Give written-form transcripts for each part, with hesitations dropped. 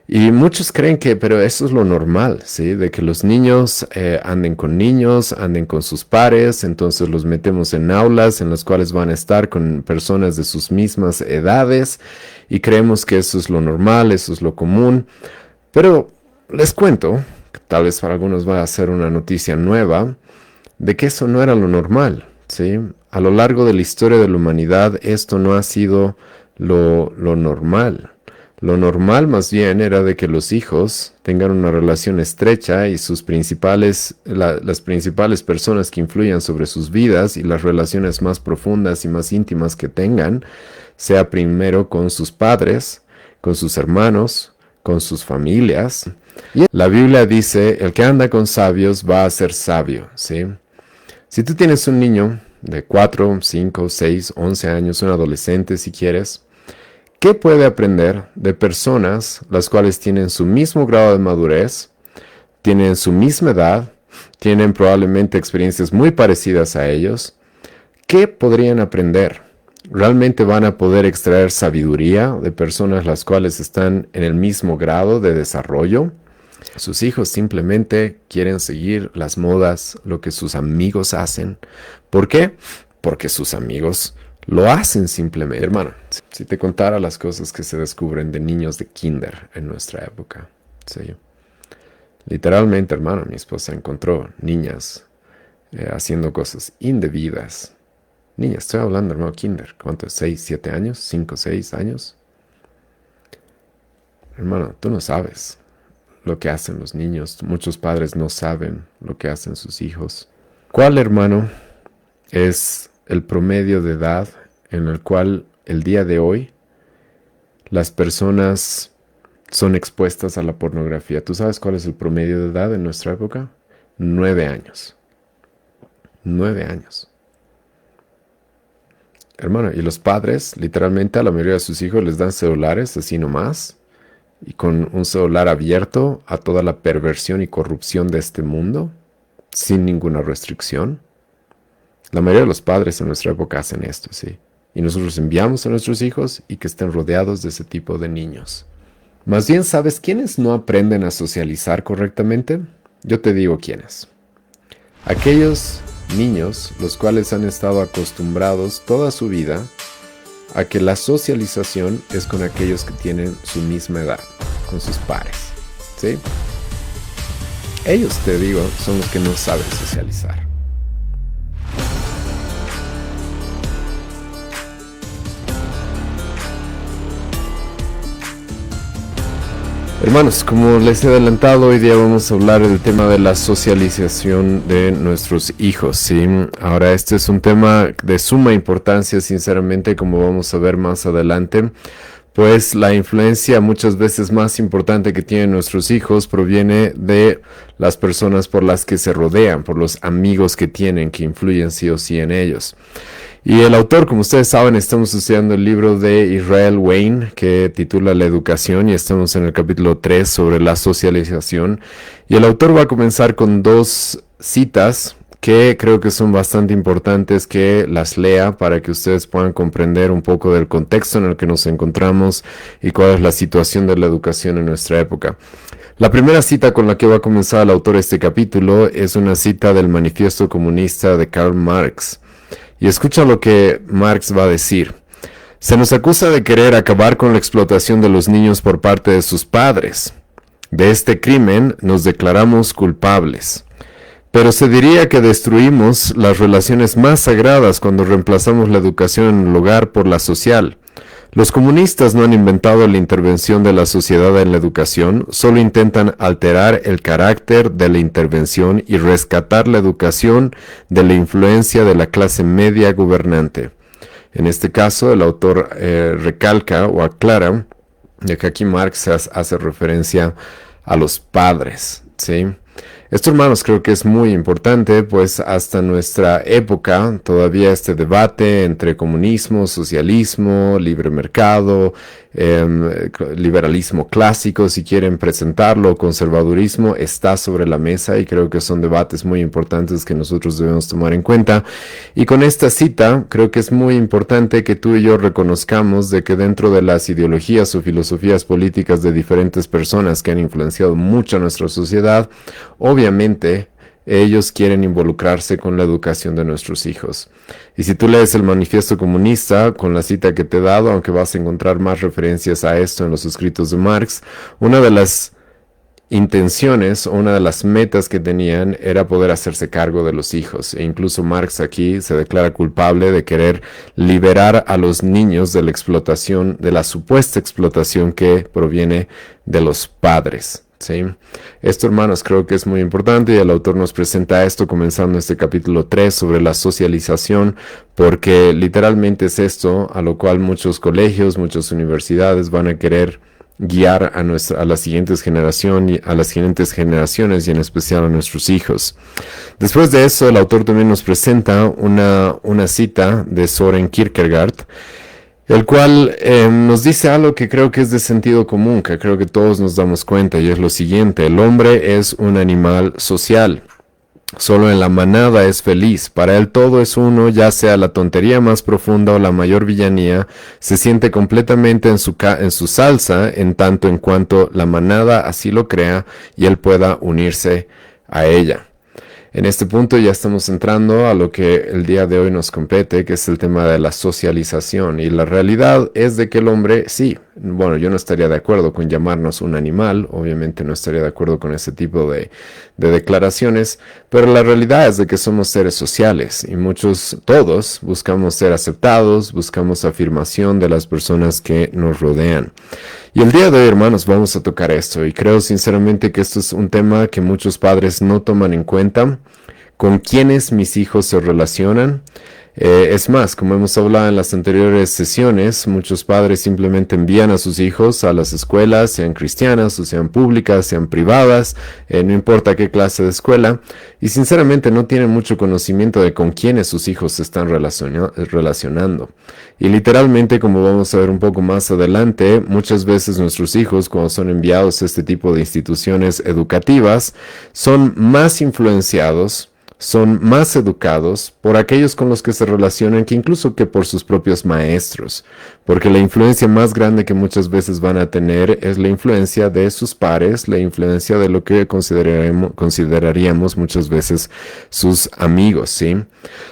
Y muchos creen que, pero eso es lo normal, ¿sí? De que los niños anden con niños, anden con sus pares, entonces los metemos en aulas en las cuales van a estar con personas de sus mismas edades y creemos que eso es lo normal, eso es lo común. Pero les cuento, que tal vez para algunos va a ser una noticia nueva, de que eso no era lo normal, ¿sí? A lo largo de la historia de la humanidad esto no ha sido lo normal. Lo normal más bien era de que los hijos tengan una relación estrecha y las principales personas que influyan sobre sus vidas y las relaciones más profundas y más íntimas que tengan, sea primero con sus padres, con sus hermanos, con sus familias. Y la Biblia dice, el que anda con sabios va a ser sabio, ¿sí? Si tú tienes un niño de 4, 5, 6, 11 años, un adolescente si quieres, ¿qué puede aprender de personas las cuales tienen su mismo grado de madurez, tienen su misma edad, tienen probablemente experiencias muy parecidas a ellos? ¿Qué podrían aprender? ¿Realmente van a poder extraer sabiduría de personas las cuales están en el mismo grado de desarrollo? Sus hijos simplemente quieren seguir las modas, lo que sus amigos hacen. ¿Por qué? Porque sus amigos lo hacen simplemente. Hermano, si te contara las cosas que se descubren de niños de kinder en nuestra época. Sí. Literalmente, hermano, mi esposa encontró niñas haciendo cosas indebidas. Niñas, estoy hablando, hermano, kinder. ¿Cuánto es? ¿6, 7 años? ¿5, 6 años? Hermano, tú no sabes lo que hacen los niños. Muchos padres no saben lo que hacen sus hijos. ¿Cuál, hermano, es el promedio de edad en el cual el día de hoy las personas son expuestas a la pornografía? ¿Tú sabes cuál es el promedio de edad en nuestra época? 9 años. 9 años. Hermano, y los padres, literalmente a la mayoría de sus hijos les dan celulares así nomás, y con un celular abierto a toda la perversión y corrupción de este mundo, sin ninguna restricción. La mayoría de los padres en nuestra época hacen esto, sí. Y nosotros enviamos a nuestros hijos y que estén rodeados de ese tipo de niños. Más bien, ¿sabes quiénes no aprenden a socializar correctamente? Yo te digo quiénes. Aquellos niños los cuales han estado acostumbrados toda su vida a que la socialización es con aquellos que tienen su misma edad, con sus pares, ¿sí? Ellos, te digo, son los que no saben socializar. Hermanos, como les he adelantado, hoy día vamos a hablar del tema de la socialización de nuestros hijos, ¿sí? Ahora, este es un tema de suma importancia, sinceramente, como vamos a ver más adelante, pues la influencia muchas veces más importante que tienen nuestros hijos proviene de las personas por las que se rodean, por los amigos que tienen, que influyen sí o sí en ellos. Y el autor, como ustedes saben, estamos estudiando el libro de Israel Wayne, que titula La educación, y estamos en el capítulo 3 sobre la socialización. Y el autor va a comenzar con 2 citas que creo que son bastante importantes que las lea para que ustedes puedan comprender un poco del contexto en el que nos encontramos y cuál es la situación de la educación en nuestra época. La primera cita con la que va a comenzar el autor este capítulo es una cita del Manifiesto Comunista de Karl Marx. Y escucha lo que Marx va a decir. Se nos acusa de querer acabar con la explotación de los niños por parte de sus padres. De este crimen nos declaramos culpables. Pero se diría que destruimos las relaciones más sagradas cuando reemplazamos la educación en el hogar por la social. Los comunistas no han inventado la intervención de la sociedad en la educación, solo intentan alterar el carácter de la intervención y rescatar la educación de la influencia de la clase media gobernante. En este caso, el autor recalca o aclara de que aquí Marx hace referencia a los padres, ¿sí? Esto, hermanos, creo que es muy importante, pues hasta nuestra época todavía este debate entre comunismo, socialismo, libre mercado, liberalismo clásico, si quieren presentarlo, conservadurismo, está sobre la mesa y creo que son debates muy importantes que nosotros debemos tomar en cuenta. Y con esta cita, creo que es muy importante que tú y yo reconozcamos de que dentro de las ideologías o filosofías políticas de diferentes personas que han influenciado mucho a nuestra sociedad, obviamente ellos quieren involucrarse con la educación de nuestros hijos. Y si tú lees el Manifiesto Comunista, con la cita que te he dado, aunque vas a encontrar más referencias a esto en los escritos de Marx, una de las intenciones o una de las metas que tenían era poder hacerse cargo de los hijos. E incluso Marx aquí se declara culpable de querer liberar a los niños de la explotación, de la supuesta explotación que proviene de los padres. ¿Sí? Esto, hermanos, creo que es muy importante y el autor nos presenta esto comenzando este capítulo 3 sobre la socialización, porque literalmente es esto a lo cual muchos colegios, muchas universidades van a querer guiar a las siguientes generaciones y en especial a nuestros hijos. Después de eso, el autor también nos presenta una cita de Søren Kierkegaard, el cual nos dice algo que creo que es de sentido común, que creo que todos nos damos cuenta, y es lo siguiente: el hombre es un animal social. Solo en la manada es feliz. Para él todo es uno, ya sea la tontería más profunda o la mayor villanía. Se siente completamente en su salsa, en tanto en cuanto la manada así lo crea y él pueda unirse a ella. En este punto ya estamos entrando a lo que el día de hoy nos compete, que es el tema de la socialización. Y la realidad es de que el hombre, sí, bueno, yo no estaría de acuerdo con llamarnos un animal, obviamente no estaría de acuerdo con ese tipo de declaraciones, pero la realidad es de que somos seres sociales y todos buscamos ser aceptados, buscamos afirmación de las personas que nos rodean. Y el día de hoy, hermanos, vamos a tocar esto y creo sinceramente que esto es un tema que muchos padres no toman en cuenta. ¿Con quiénes mis hijos se relacionan? Es más, como hemos hablado en las anteriores sesiones, muchos padres simplemente envían a sus hijos a las escuelas, sean cristianas o sean públicas, sean privadas, no importa qué clase de escuela, y sinceramente no tienen mucho conocimiento de con quiénes sus hijos se están relacionando. Y literalmente, como vamos a ver un poco más adelante, muchas veces nuestros hijos, cuando son enviados a este tipo de instituciones educativas, son más influenciados, son más educados por aquellos con los que se relacionan que incluso que por sus propios maestros, porque la influencia más grande que muchas veces van a tener es la influencia de sus pares, la influencia de lo que consideraríamos muchas veces sus amigos, ¿sí?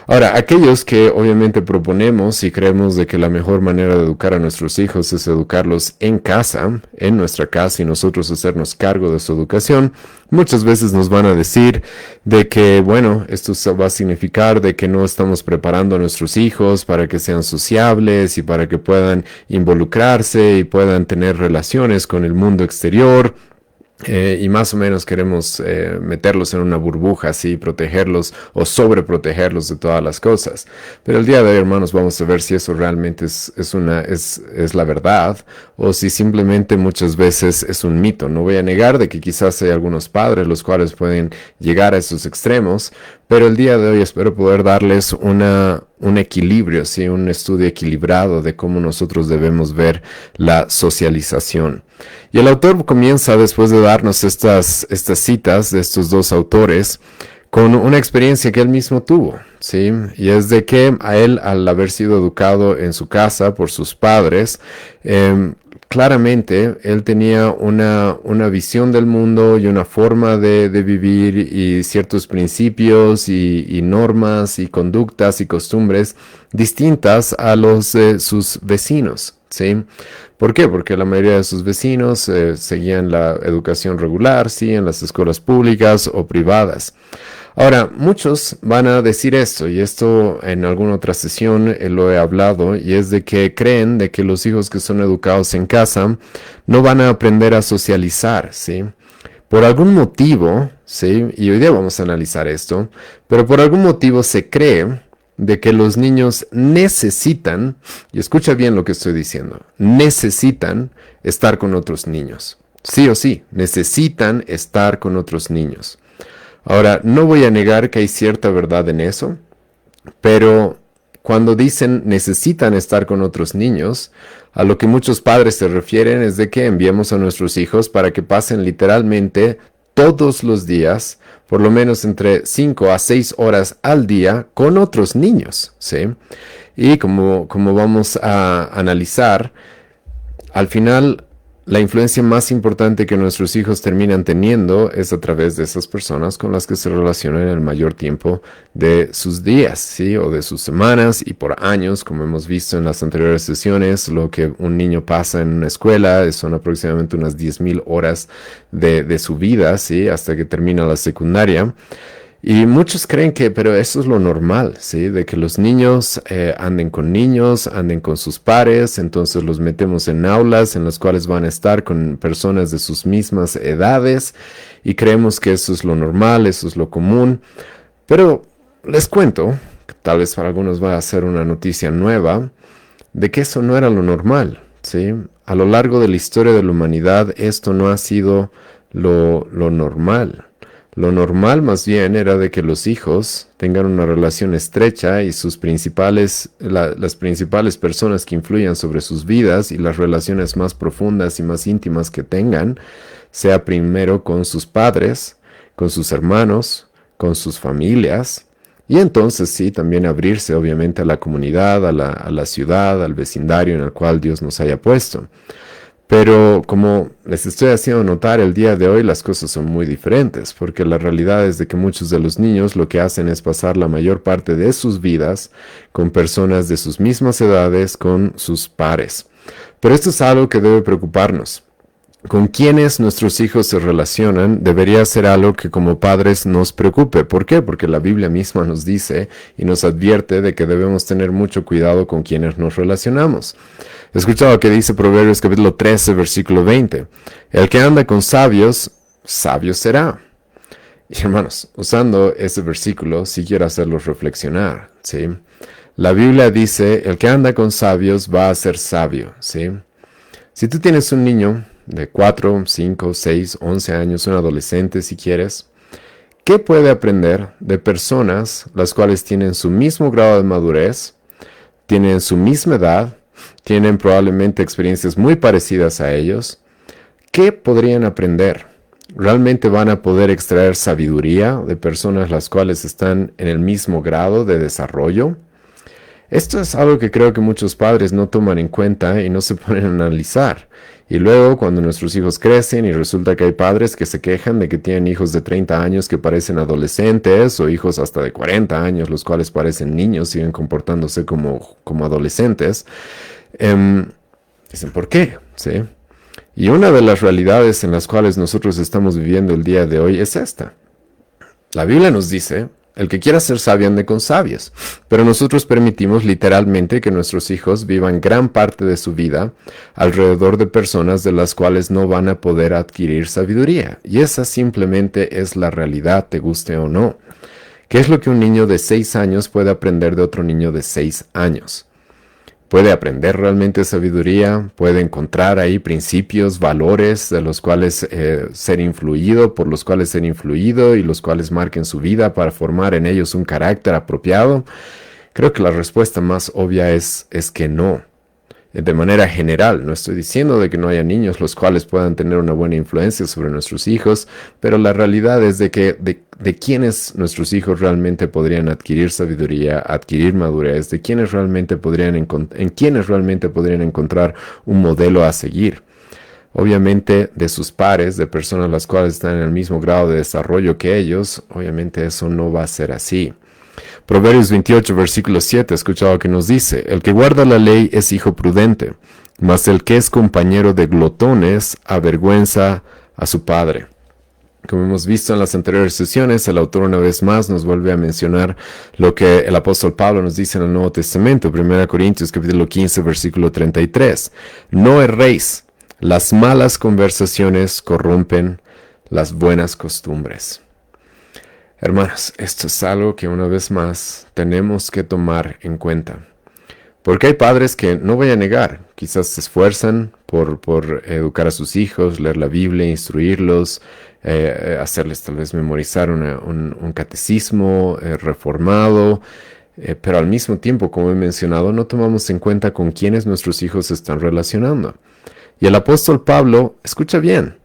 Ahora, aquellos que obviamente proponemos y creemos de que la mejor manera de educar a nuestros hijos es educarlos en casa, en nuestra casa, y nosotros hacernos cargo de su educación, muchas veces nos van a decir de que, bueno, esto va a significar de que no estamos preparando a nuestros hijos para que sean sociables y para que puedan involucrarse y puedan tener relaciones con el mundo exterior. Y más o menos queremos meterlos en una burbuja así, protegerlos o sobreprotegerlos de todas las cosas. Pero el día de hoy, hermanos, vamos a ver si eso realmente es la verdad o si simplemente muchas veces es un mito. No voy a negar de que quizás hay algunos padres los cuales pueden llegar a esos extremos, pero el día de hoy espero poder darles un equilibrio, ¿sí? Un estudio equilibrado de cómo nosotros debemos ver la socialización. Y el autor comienza, después de darnos estas citas de estos dos autores, con una experiencia que él mismo tuvo, ¿sí? Y es de que a él, al haber sido educado en su casa por sus padres, claramente él tenía una visión del mundo y una forma de vivir y ciertos principios y normas y conductas y costumbres distintas a los de sus vecinos, ¿sí? ¿Por qué? Porque la mayoría de sus vecinos seguían la educación regular, ¿sí? En las escuelas públicas o privadas. Ahora, muchos van a decir esto, y esto en alguna otra sesión lo he hablado, y es de que creen de que los hijos que son educados en casa no van a aprender a socializar, ¿sí? Por algún motivo, ¿sí? Y hoy día vamos a analizar esto, pero por algún motivo se cree de que los niños necesitan, y escucha bien lo que estoy diciendo, necesitan estar con otros niños. Sí o sí, necesitan estar con otros niños. Ahora, no voy a negar que hay cierta verdad en eso, pero cuando dicen necesitan estar con otros niños, a lo que muchos padres se refieren es de que enviemos a nuestros hijos para que pasen literalmente todos los días, por lo menos entre 5 a 6 horas al día con otros niños, ¿sí? Y como vamos a analizar, al final la influencia más importante que nuestros hijos terminan teniendo es a través de esas personas con las que se relacionan el mayor tiempo de sus días, ¿sí? O de sus semanas y por años, como hemos visto en las anteriores sesiones, lo que un niño pasa en una escuela son aproximadamente unas 10,000 horas de su vida, ¿sí? Hasta que termina la secundaria. Y muchos creen que, pero eso es lo normal, ¿sí? De que los niños anden con niños, anden con sus pares, entonces los metemos en aulas en las cuales van a estar con personas de sus mismas edades y creemos que eso es lo normal, eso es lo común. Pero les cuento, que tal vez para algunos va a ser una noticia nueva, de que eso no era lo normal, ¿sí? A lo largo de la historia de la humanidad esto no ha sido lo normal. Lo normal más bien era de que los hijos tengan una relación estrecha y las principales personas que influyan sobre sus vidas y las relaciones más profundas y más íntimas que tengan, sea primero con sus padres, con sus hermanos, con sus familias, y entonces sí, también abrirse obviamente a la comunidad, a la ciudad, al vecindario en el cual Dios nos haya puesto. Pero como les estoy haciendo notar el día de hoy, las cosas son muy diferentes, porque la realidad es de que muchos de los niños lo que hacen es pasar la mayor parte de sus vidas con personas de sus mismas edades, con sus pares. Pero esto es algo que debe preocuparnos. Con quienes nuestros hijos se relacionan debería ser algo que como padres nos preocupe. ¿Por qué? Porque la Biblia misma nos dice y nos advierte de que debemos tener mucho cuidado con quienes nos relacionamos. He escuchado que dice Proverbios capítulo 13, versículo 20. El que anda con sabios, sabio será. Y hermanos, usando ese versículo, sí quiero hacerlos reflexionar, ¿sí? La Biblia dice, el que anda con sabios va a ser sabio, ¿sí? Si tú tienes un niño de 4, 5, 6, 11 años, un adolescente si quieres, ¿qué puede aprender de personas las cuales tienen su mismo grado de madurez, tienen su misma edad, tienen probablemente experiencias muy parecidas a ellos? ¿Qué podrían aprender? ¿Realmente van a poder extraer sabiduría de personas las cuales están en el mismo grado de desarrollo? Esto es algo que creo que muchos padres no toman en cuenta y no se ponen a analizar. Y luego, cuando nuestros hijos crecen y resulta que hay padres que se quejan de que tienen hijos de 30 años que parecen adolescentes o hijos hasta de 40 años, los cuales parecen niños, siguen comportándose como adolescentes, dicen, ¿por qué? ¿Sí? Y una de las realidades en las cuales nosotros estamos viviendo el día de hoy es esta. La Biblia nos dice, el que quiera ser sabio ande con sabios, pero nosotros permitimos literalmente que nuestros hijos vivan gran parte de su vida alrededor de personas de las cuales no van a poder adquirir sabiduría. Y esa simplemente es la realidad, te guste o no. ¿Qué es lo que un niño de 6 años puede aprender de otro niño de 6 años? Puede aprender realmente sabiduría, puede encontrar ahí principios, valores de los cuales ser influido, por los cuales ser influido y los cuales marquen su vida para formar en ellos un carácter apropiado. Creo que la respuesta más obvia es que no. De manera general, no estoy diciendo de que no haya niños los cuales puedan tener una buena influencia sobre nuestros hijos, pero la realidad es de que de quienes nuestros hijos realmente podrían adquirir sabiduría, adquirir madurez, de quienes realmente en quienes realmente podrían encontrar un modelo a seguir. Obviamente de sus pares, de personas las cuales están en el mismo grado de desarrollo que ellos, obviamente eso no va a ser así. Proverbios 28, versículo 7, escuchado que nos dice, el que guarda la ley es hijo prudente, mas el que es compañero de glotones avergüenza a su padre. Como hemos visto en las anteriores sesiones, el autor una vez más nos vuelve a mencionar lo que el apóstol Pablo nos dice en el Nuevo Testamento, 1 Corintios capítulo 15, versículo 33. No erréis, las malas conversaciones corrompen las buenas costumbres. Hermanos, esto es algo que una vez más tenemos que tomar en cuenta. Porque hay padres que, no voy a negar, quizás se esfuerzan por educar a sus hijos, leer la Biblia, instruirlos, hacerles tal vez memorizar un catecismo reformado, pero al mismo tiempo, como he mencionado, no tomamos en cuenta con quiénes nuestros hijos se están relacionando. Y el apóstol Pablo, escucha bien,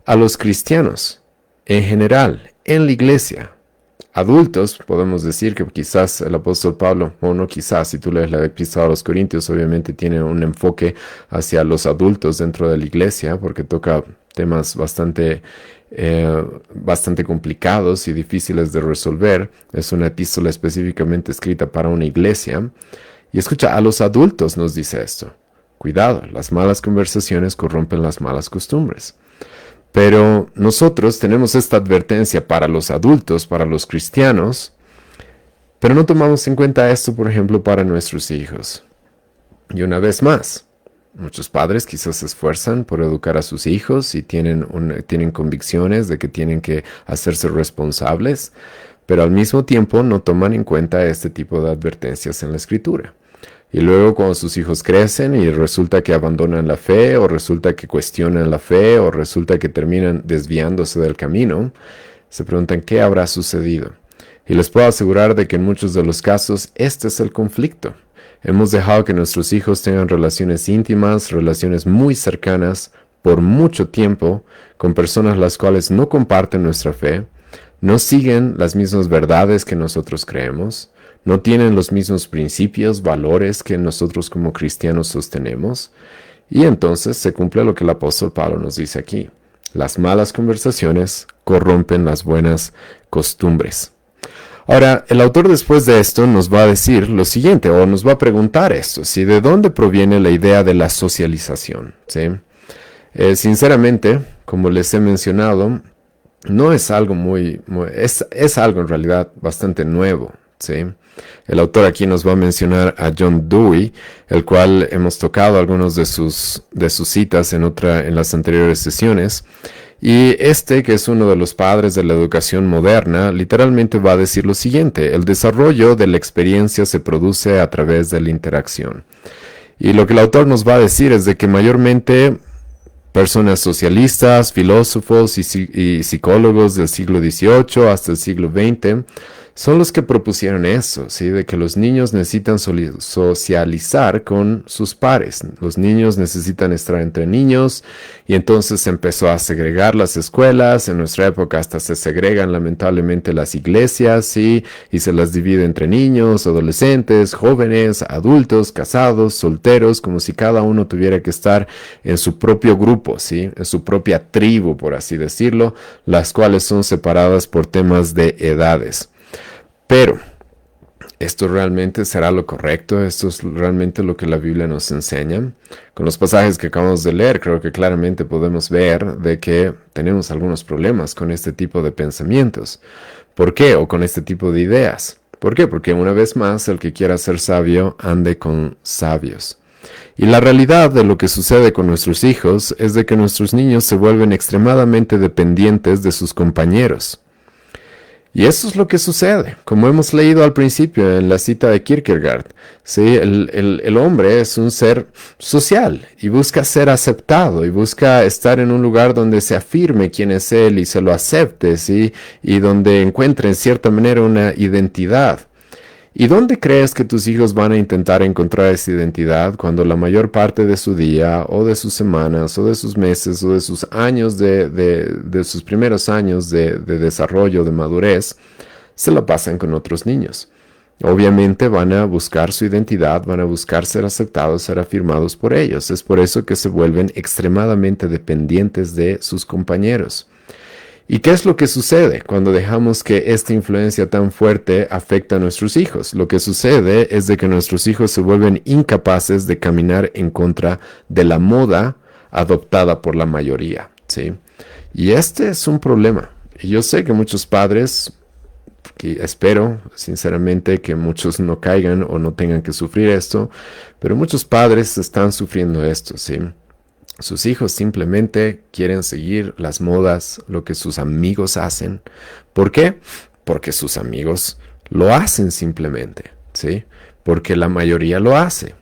a los cristianos, en general, en la iglesia, adultos, podemos decir que quizás el apóstol Pablo, o no quizás, si tú lees la epístola a los Corintios, obviamente tiene un enfoque hacia los adultos dentro de la iglesia, porque toca temas bastante complicados y difíciles de resolver. Es una epístola específicamente escrita para una iglesia. Y escucha, a los adultos nos dice esto. Cuidado, las malas conversaciones corrompen las malas costumbres. Pero nosotros tenemos esta advertencia para los adultos, para los cristianos, pero no tomamos en cuenta esto, por ejemplo, para nuestros hijos. Y una vez más, muchos padres quizás se esfuerzan por educar a sus hijos y tienen convicciones de que tienen que hacerse responsables, pero al mismo tiempo no toman en cuenta este tipo de advertencias en la Escritura. Y luego cuando sus hijos crecen y resulta que abandonan la fe, o resulta que cuestionan la fe, o resulta que terminan desviándose del camino, se preguntan qué habrá sucedido. Y les puedo asegurar de que en muchos de los casos este es el conflicto. Hemos dejado que nuestros hijos tengan relaciones íntimas, relaciones muy cercanas, por mucho tiempo, con personas las cuales no comparten nuestra fe, no siguen las mismas verdades que nosotros creemos, no tienen los mismos principios, valores que nosotros como cristianos sostenemos. Y entonces se cumple lo que el apóstol Pablo nos dice aquí. Las malas conversaciones corrompen las buenas costumbres. Ahora, el autor después de esto nos va a decir lo siguiente, o nos va a preguntar esto, ¿sí? ¿De dónde proviene la idea de la socialización? ¿Sí? Sinceramente, como les he mencionado, no es algo es algo en realidad bastante nuevo, ¿sí? El autor aquí nos va a mencionar a John Dewey, el cual hemos tocado algunos de sus citas en las anteriores sesiones. Y que es uno de los padres de la educación moderna, literalmente va a decir lo siguiente: el desarrollo de la experiencia se produce a través de la interacción. Y lo que el autor nos va a decir es de que mayormente personas socialistas, filósofos y psicólogos del siglo XVIII hasta el siglo XX son los que propusieron eso, ¿sí? De que los niños necesitan socializar con sus pares. Los niños necesitan estar entre niños, y entonces se empezó a segregar las escuelas. En nuestra época hasta se segregan lamentablemente las iglesias, ¿sí? Y se las divide entre niños, adolescentes, jóvenes, adultos, casados, solteros, como si cada uno tuviera que estar en su propio grupo, ¿sí? En su propia tribu, por así decirlo, las cuales son separadas por temas de edades. Pero, ¿esto realmente será lo correcto? ¿Esto es realmente lo que la Biblia nos enseña? Con los pasajes que acabamos de leer, creo que claramente podemos ver de que tenemos algunos problemas con este tipo de pensamientos. ¿Por qué? O con este tipo de ideas. ¿Por qué? Porque una vez más, el que quiera ser sabio, ande con sabios. Y la realidad de lo que sucede con nuestros hijos es de que nuestros niños se vuelven extremadamente dependientes de sus compañeros. Y eso es lo que sucede, como hemos leído al principio en la cita de Kierkegaard. ¿Sí? El hombre es un ser social y busca ser aceptado y busca estar en un lugar donde se afirme quién es él y se lo acepte, ¿sí? Y donde encuentre en cierta manera una identidad. ¿Y dónde crees que tus hijos van a intentar encontrar esa identidad cuando la mayor parte de su día, o de sus semanas, o de sus meses, o de sus años, de sus primeros años de desarrollo, de madurez, se la pasan con otros niños? Obviamente van a buscar su identidad, van a buscar ser aceptados, ser afirmados por ellos. Es por eso que se vuelven extremadamente dependientes de sus compañeros. ¿Y qué es lo que sucede cuando dejamos que esta influencia tan fuerte afecte a nuestros hijos? Lo que sucede es de que nuestros hijos se vuelven incapaces de caminar en contra de la moda adoptada por la mayoría, ¿sí? Y este es un problema. Y yo sé que muchos padres, que espero sinceramente que muchos no caigan o no tengan que sufrir esto, pero muchos padres están sufriendo esto, ¿sí? Sus hijos simplemente quieren seguir las modas, lo que sus amigos hacen. ¿Por qué? Porque sus amigos lo hacen simplemente, ¿sí? Porque la mayoría lo hace.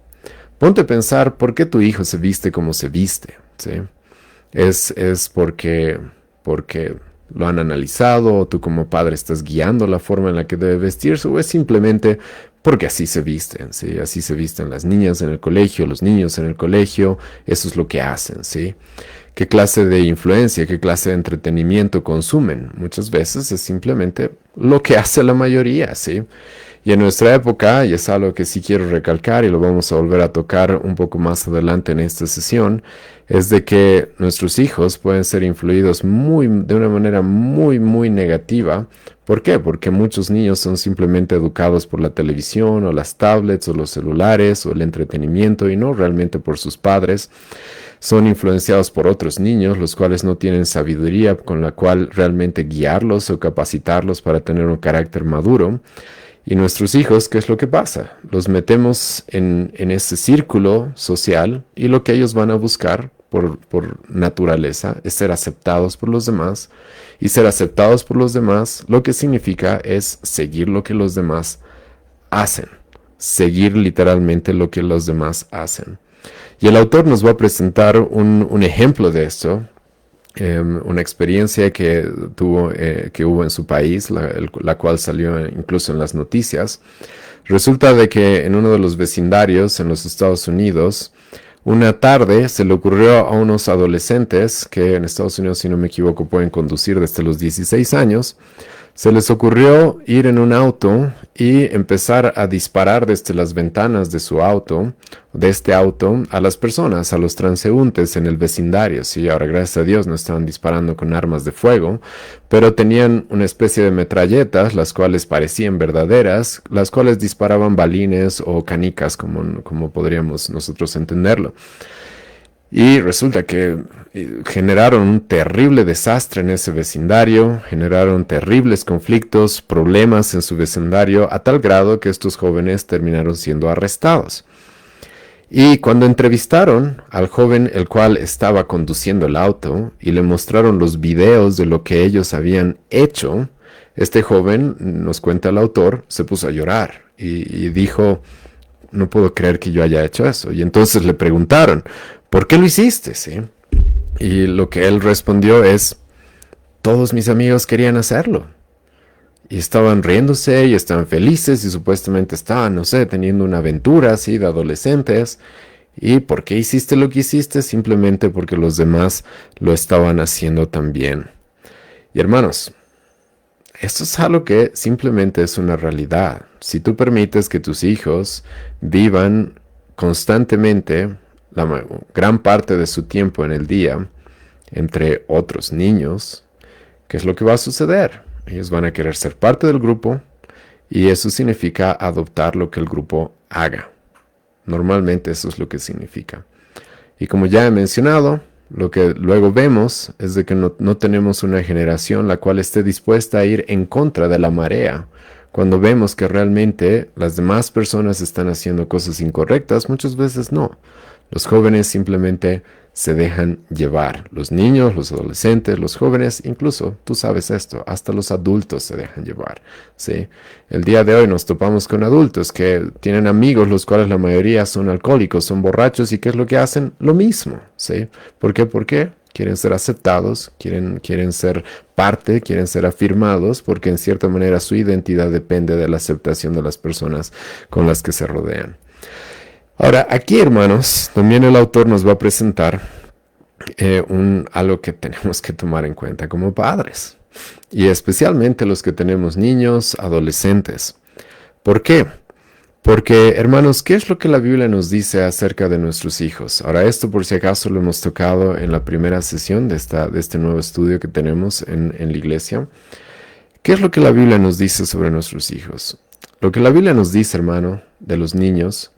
Ponte a pensar por qué tu hijo se viste como se viste, ¿sí? Es porque lo han analizado, o tú como padre estás guiando la forma en la que debe vestirse, o es simplemente porque así se visten, ¿sí? Así se visten las niñas en el colegio, los niños en el colegio, eso es lo que hacen, ¿sí? ¿Qué clase de influencia, qué clase de entretenimiento consumen? Muchas veces es simplemente lo que hace la mayoría, ¿sí? Y en nuestra época, y es algo que sí quiero recalcar y lo vamos a volver a tocar un poco más adelante en esta sesión, es de que nuestros hijos pueden ser influidos de una manera muy negativa. ¿Por qué? Porque muchos niños son simplemente educados por la televisión o las tablets o los celulares o el entretenimiento y no realmente por sus padres. Son influenciados por otros niños, los cuales no tienen sabiduría con la cual realmente guiarlos o capacitarlos para tener un carácter maduro. Y nuestros hijos, ¿qué es lo que pasa? Los metemos en ese círculo social y lo que ellos van a buscar por naturaleza es ser aceptados por los demás. Y ser aceptados por los demás lo que significa es seguir lo que los demás hacen. Seguir literalmente lo que los demás hacen. Y el autor nos va a presentar un ejemplo de esto. Una experiencia que hubo en su país, la cual salió incluso en las noticias. Resulta de que en uno de los vecindarios en los Estados Unidos, una tarde se le ocurrió a unos adolescentes, que en Estados Unidos, si no me equivoco, pueden conducir desde los 16 años, se les ocurrió ir en un auto y empezar a disparar desde las ventanas de su auto, de este auto, a las personas, a los transeúntes en el vecindario. Sí, ahora gracias a Dios no estaban disparando con armas de fuego, pero tenían una especie de metralletas, las cuales parecían verdaderas, las cuales disparaban balines o canicas, como podríamos nosotros entenderlo. Y resulta que generaron un terrible desastre en ese vecindario, generaron terribles conflictos, problemas en su vecindario, a tal grado que estos jóvenes terminaron siendo arrestados. Y cuando entrevistaron al joven el cual estaba conduciendo el auto y le mostraron los videos de lo que ellos habían hecho, este joven, nos cuenta el autor, se puso a llorar y dijo, no puedo creer que yo haya hecho eso. Y entonces le preguntaron, ¿por qué lo hiciste? ¿Sí? Y lo que él respondió es, todos mis amigos querían hacerlo. Y estaban riéndose y estaban felices y supuestamente estaban, no sé, teniendo una aventura así de adolescentes. ¿Y por qué hiciste lo que hiciste? Simplemente porque los demás lo estaban haciendo también. Y hermanos, esto es algo que simplemente es una realidad. Si tú permites que tus hijos vivan constantemente la gran parte de su tiempo en el día entre otros niños, ¿qué es lo que va a suceder? Ellos van a querer ser parte del grupo y eso significa adoptar lo que el grupo haga. Normalmente eso es lo que significa. Y como ya he mencionado, lo que luego vemos es de que no tenemos una generación la cual esté dispuesta a ir en contra de la marea. Cuando vemos que realmente las demás personas están haciendo cosas incorrectas, muchas veces no. Los jóvenes simplemente se dejan llevar. Los niños, los adolescentes, los jóvenes, incluso, tú sabes esto, hasta los adultos se dejan llevar, ¿sí? El día de hoy nos topamos con adultos que tienen amigos, los cuales la mayoría son alcohólicos, son borrachos, ¿y qué es lo que hacen? Lo mismo, ¿sí? ¿Por qué? ¿Por qué? Quieren ser aceptados, quieren ser parte, quieren ser afirmados, porque en cierta manera su identidad depende de la aceptación de las personas con las que se rodean. Ahora, aquí, hermanos, también el autor nos va a presentar algo que tenemos que tomar en cuenta como padres, y especialmente los que tenemos niños, adolescentes. ¿Por qué? Porque, hermanos, ¿qué es lo que la Biblia nos dice acerca de nuestros hijos? Ahora, esto por si acaso lo hemos tocado en la primera sesión de este nuevo estudio que tenemos en la iglesia. ¿Qué es lo que la Biblia nos dice sobre nuestros hijos? Lo que la Biblia nos dice, hermano, de los niños,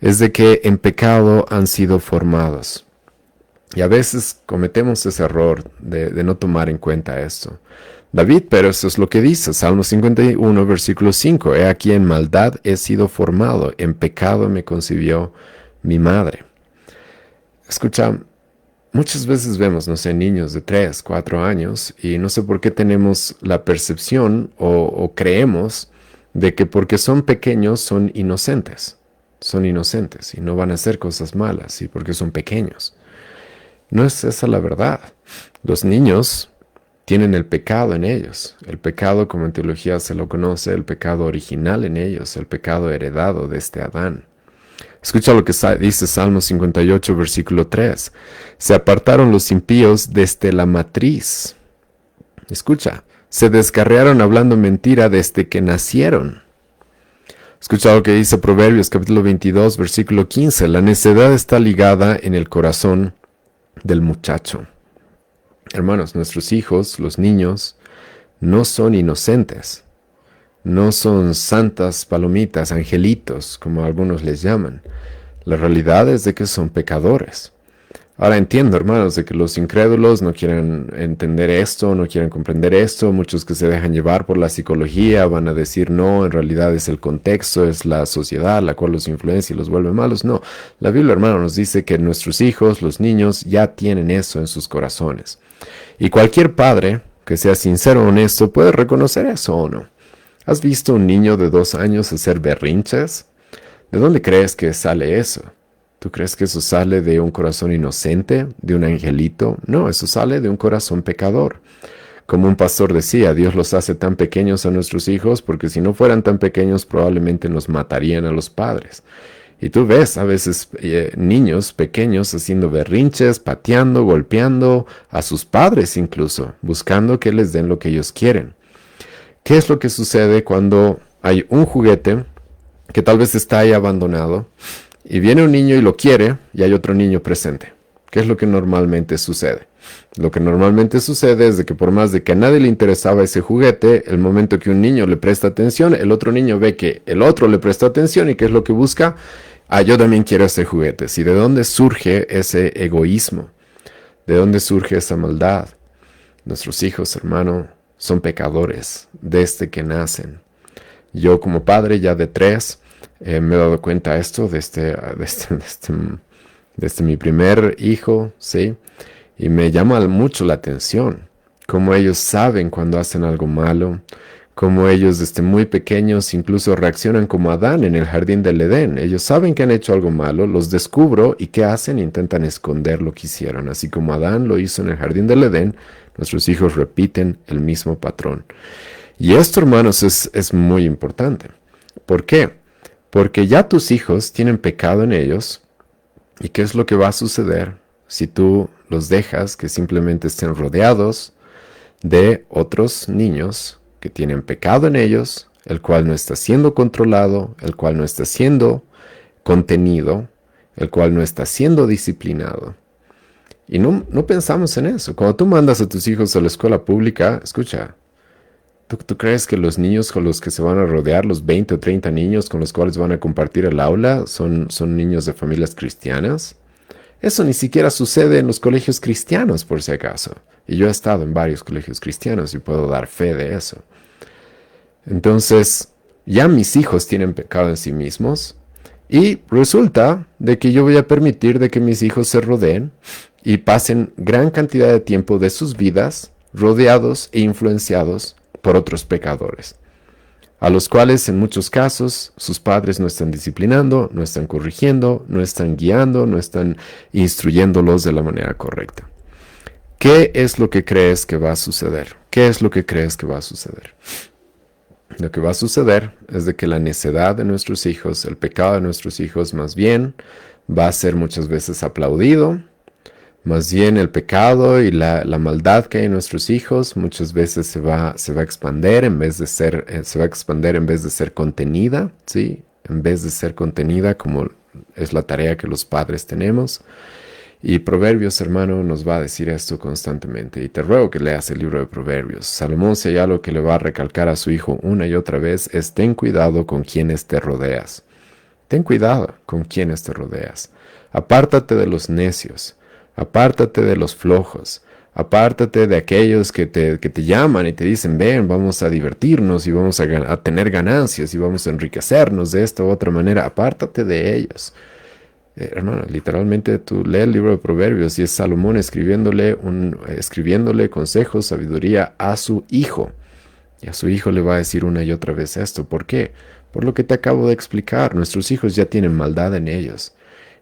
es de que en pecado han sido formados. Y a veces cometemos ese error de no tomar en cuenta esto. David, pero eso es lo que dice, Salmo 51, versículo 5. He aquí en maldad he sido formado, en pecado me concibió mi madre. Escucha, muchas veces vemos, no sé, niños de 3, 4 años y no sé por qué tenemos la percepción o creemos de que porque son pequeños son inocentes. Son inocentes y no van a hacer cosas malas, ¿sí? Porque son pequeños. No es esa la verdad. Los niños tienen el pecado en ellos. El pecado, como en teología se lo conoce, el pecado original en ellos, el pecado heredado de este Adán. Escucha lo que dice Salmo 58, versículo 3. Se apartaron los impíos desde la matriz. Escucha, se descarriaron hablando mentira desde que nacieron. Escucha lo que dice Proverbios capítulo 22, versículo 15. La necedad está ligada en el corazón del muchacho. Hermanos, nuestros hijos, los niños, no son inocentes. No son santas palomitas, angelitos, como algunos les llaman. La realidad es de que son pecadores. Ahora entiendo, hermanos, de que los incrédulos no quieren entender esto, no quieren comprender esto. Muchos que se dejan llevar por la psicología van a decir, no, en realidad es el contexto, es la sociedad la cual los influencia y los vuelve malos. No, la Biblia, hermano, nos dice que nuestros hijos, los niños, ya tienen eso en sus corazones. Y cualquier padre que sea sincero o honesto puede reconocer eso o no. ¿Has visto un niño de 2 años hacer berrinches? ¿De dónde crees que sale eso? ¿Tú crees que eso sale de un corazón inocente, de un angelito? No, eso sale de un corazón pecador. Como un pastor decía, Dios los hace tan pequeños a nuestros hijos porque si no fueran tan pequeños probablemente nos matarían a los padres. Y tú ves a veces niños pequeños haciendo berrinches, pateando, golpeando a sus padres incluso, buscando que les den lo que ellos quieren. ¿Qué es lo que sucede cuando hay un juguete que tal vez está ahí abandonado y viene un niño y lo quiere y hay otro niño presente? ¿Qué es lo que normalmente sucede? Lo que normalmente sucede es de que por más de que a nadie le interesaba ese juguete, el momento que un niño le presta atención, el otro niño ve que el otro le presta atención y ¿qué es lo que busca? Ah, yo también quiero ese juguete. ¿Y de dónde surge ese egoísmo? ¿De dónde surge esa maldad? Nuestros hijos, hermano, son pecadores desde que nacen. Yo como padre ya de 3 me he dado cuenta de esto desde mi primer hijo, ¿sí? Y me llama mucho la atención cómo ellos saben cuando hacen algo malo, cómo ellos desde muy pequeños incluso reaccionan como Adán en el jardín del Edén. Ellos saben que han hecho algo malo, los descubro y ¿qué hacen? Intentan esconder lo que hicieron. Así como Adán lo hizo en el jardín del Edén, nuestros hijos repiten el mismo patrón. Y esto, hermanos, es muy importante. ¿Por qué? Porque ya tus hijos tienen pecado en ellos. ¿Y qué es lo que va a suceder si tú los dejas que simplemente estén rodeados de otros niños que tienen pecado en ellos, el cual no está siendo controlado, el cual no está siendo contenido, el cual no está siendo disciplinado? Y no pensamos en eso. Cuando tú mandas a tus hijos a la escuela pública, escucha, ¿tú crees que los niños con los que se van a rodear, los 20 o 30 niños con los cuales van a compartir el aula, son niños de familias cristianas? Eso ni siquiera sucede en los colegios cristianos, por si acaso. Y yo he estado en varios colegios cristianos y puedo dar fe de eso. Entonces, ya mis hijos tienen pecado en sí mismos y resulta de que yo voy a permitir de que mis hijos se rodeen y pasen gran cantidad de tiempo de sus vidas rodeados e influenciados por otros pecadores, a los cuales en muchos casos sus padres no están disciplinando, no están corrigiendo, no están guiando, no están instruyéndolos de la manera correcta. ¿Qué es lo que crees que va a suceder? ¿Qué es lo que crees que va a suceder? Lo que va a suceder es de que la necedad de nuestros hijos, el pecado de nuestros hijos, más bien va a ser muchas veces aplaudido. Más bien el pecado y la maldad que hay en nuestros hijos muchas veces se va a expandir en vez de ser contenida, ¿sí? En vez de ser contenida como es la tarea que los padres tenemos. Y Proverbios, hermano, nos va a decir esto constantemente. Y te ruego que leas el libro de Proverbios. Salomón, si hay algo que le va a recalcar a su hijo una y otra vez, es ten cuidado con quienes te rodeas. Ten cuidado con quienes te rodeas. Apártate de los necios. Apártate de los flojos, apártate de aquellos que te llaman y te dicen, ven, vamos a divertirnos y vamos a tener ganancias y vamos a enriquecernos de esta u otra manera. Apártate de ellos. Hermano, literalmente tú lees el libro de Proverbios y es Salomón escribiéndole consejos, sabiduría a su hijo. Y a su hijo le va a decir una y otra vez esto. ¿Por qué? Por lo que te acabo de explicar. Nuestros hijos ya tienen maldad en ellos.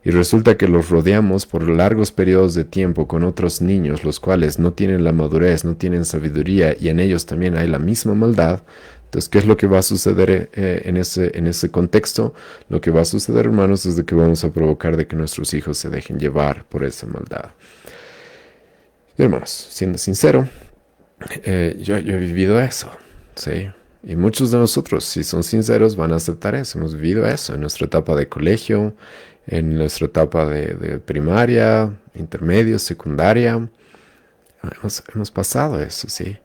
Y resulta que los rodeamos por largos periodos de tiempo con otros niños, los cuales no tienen la madurez, no tienen sabiduría, y en ellos también hay la misma maldad. Entonces, ¿qué es lo que va a suceder en ese contexto? Lo que va a suceder, hermanos, es de que vamos a provocar de que nuestros hijos se dejen llevar por esa maldad. Y, hermanos, siendo sincero, yo he vivido eso, ¿sí? Y muchos de nosotros, si son sinceros, van a aceptar eso. Hemos vivido eso en nuestra etapa de colegio, en nuestra etapa de primaria, intermedio, secundaria. Hemos pasado eso, ¿sí?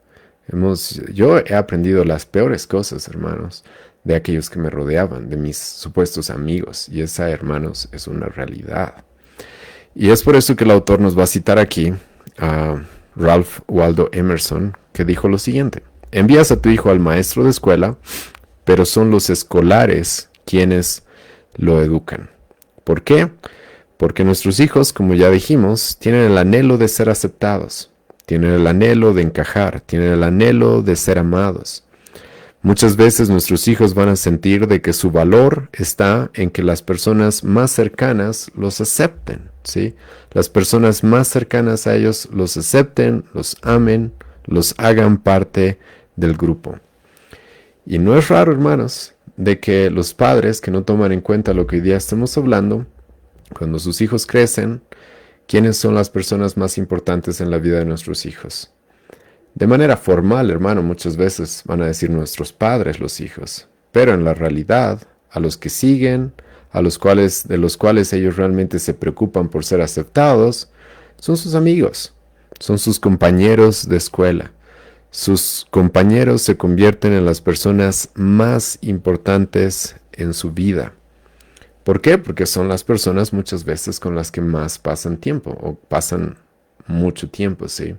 Yo he aprendido las peores cosas, hermanos, de aquellos que me rodeaban, de mis supuestos amigos. Y esa, hermanos, es una realidad. Y es por eso que el autor nos va a citar aquí a Ralph Waldo Emerson, que dijo lo siguiente: envías a tu hijo al maestro de escuela, pero son los escolares quienes lo educan. ¿Por qué? Porque nuestros hijos, como ya dijimos, tienen el anhelo de ser aceptados, tienen el anhelo de encajar, tienen el anhelo de ser amados. Muchas veces nuestros hijos van a sentir de que su valor está en que las personas más cercanas los acepten, ¿sí? Las personas más cercanas a ellos los acepten, los amen, los hagan parte del grupo. Y no es raro, hermanos, de que los padres que no toman en cuenta lo que hoy día estamos hablando, cuando sus hijos crecen, ¿quiénes son las personas más importantes en la vida de nuestros hijos? De manera formal, hermano, muchas veces van a decir nuestros padres, los hijos, pero en la realidad, a los que siguen, de los cuales ellos realmente se preocupan por ser aceptados, son sus amigos, son sus compañeros de escuela. Sus compañeros se convierten en las personas más importantes en su vida. ¿Por qué? Porque son las personas muchas veces con las que más pasan tiempo, o pasan mucho tiempo, ¿sí?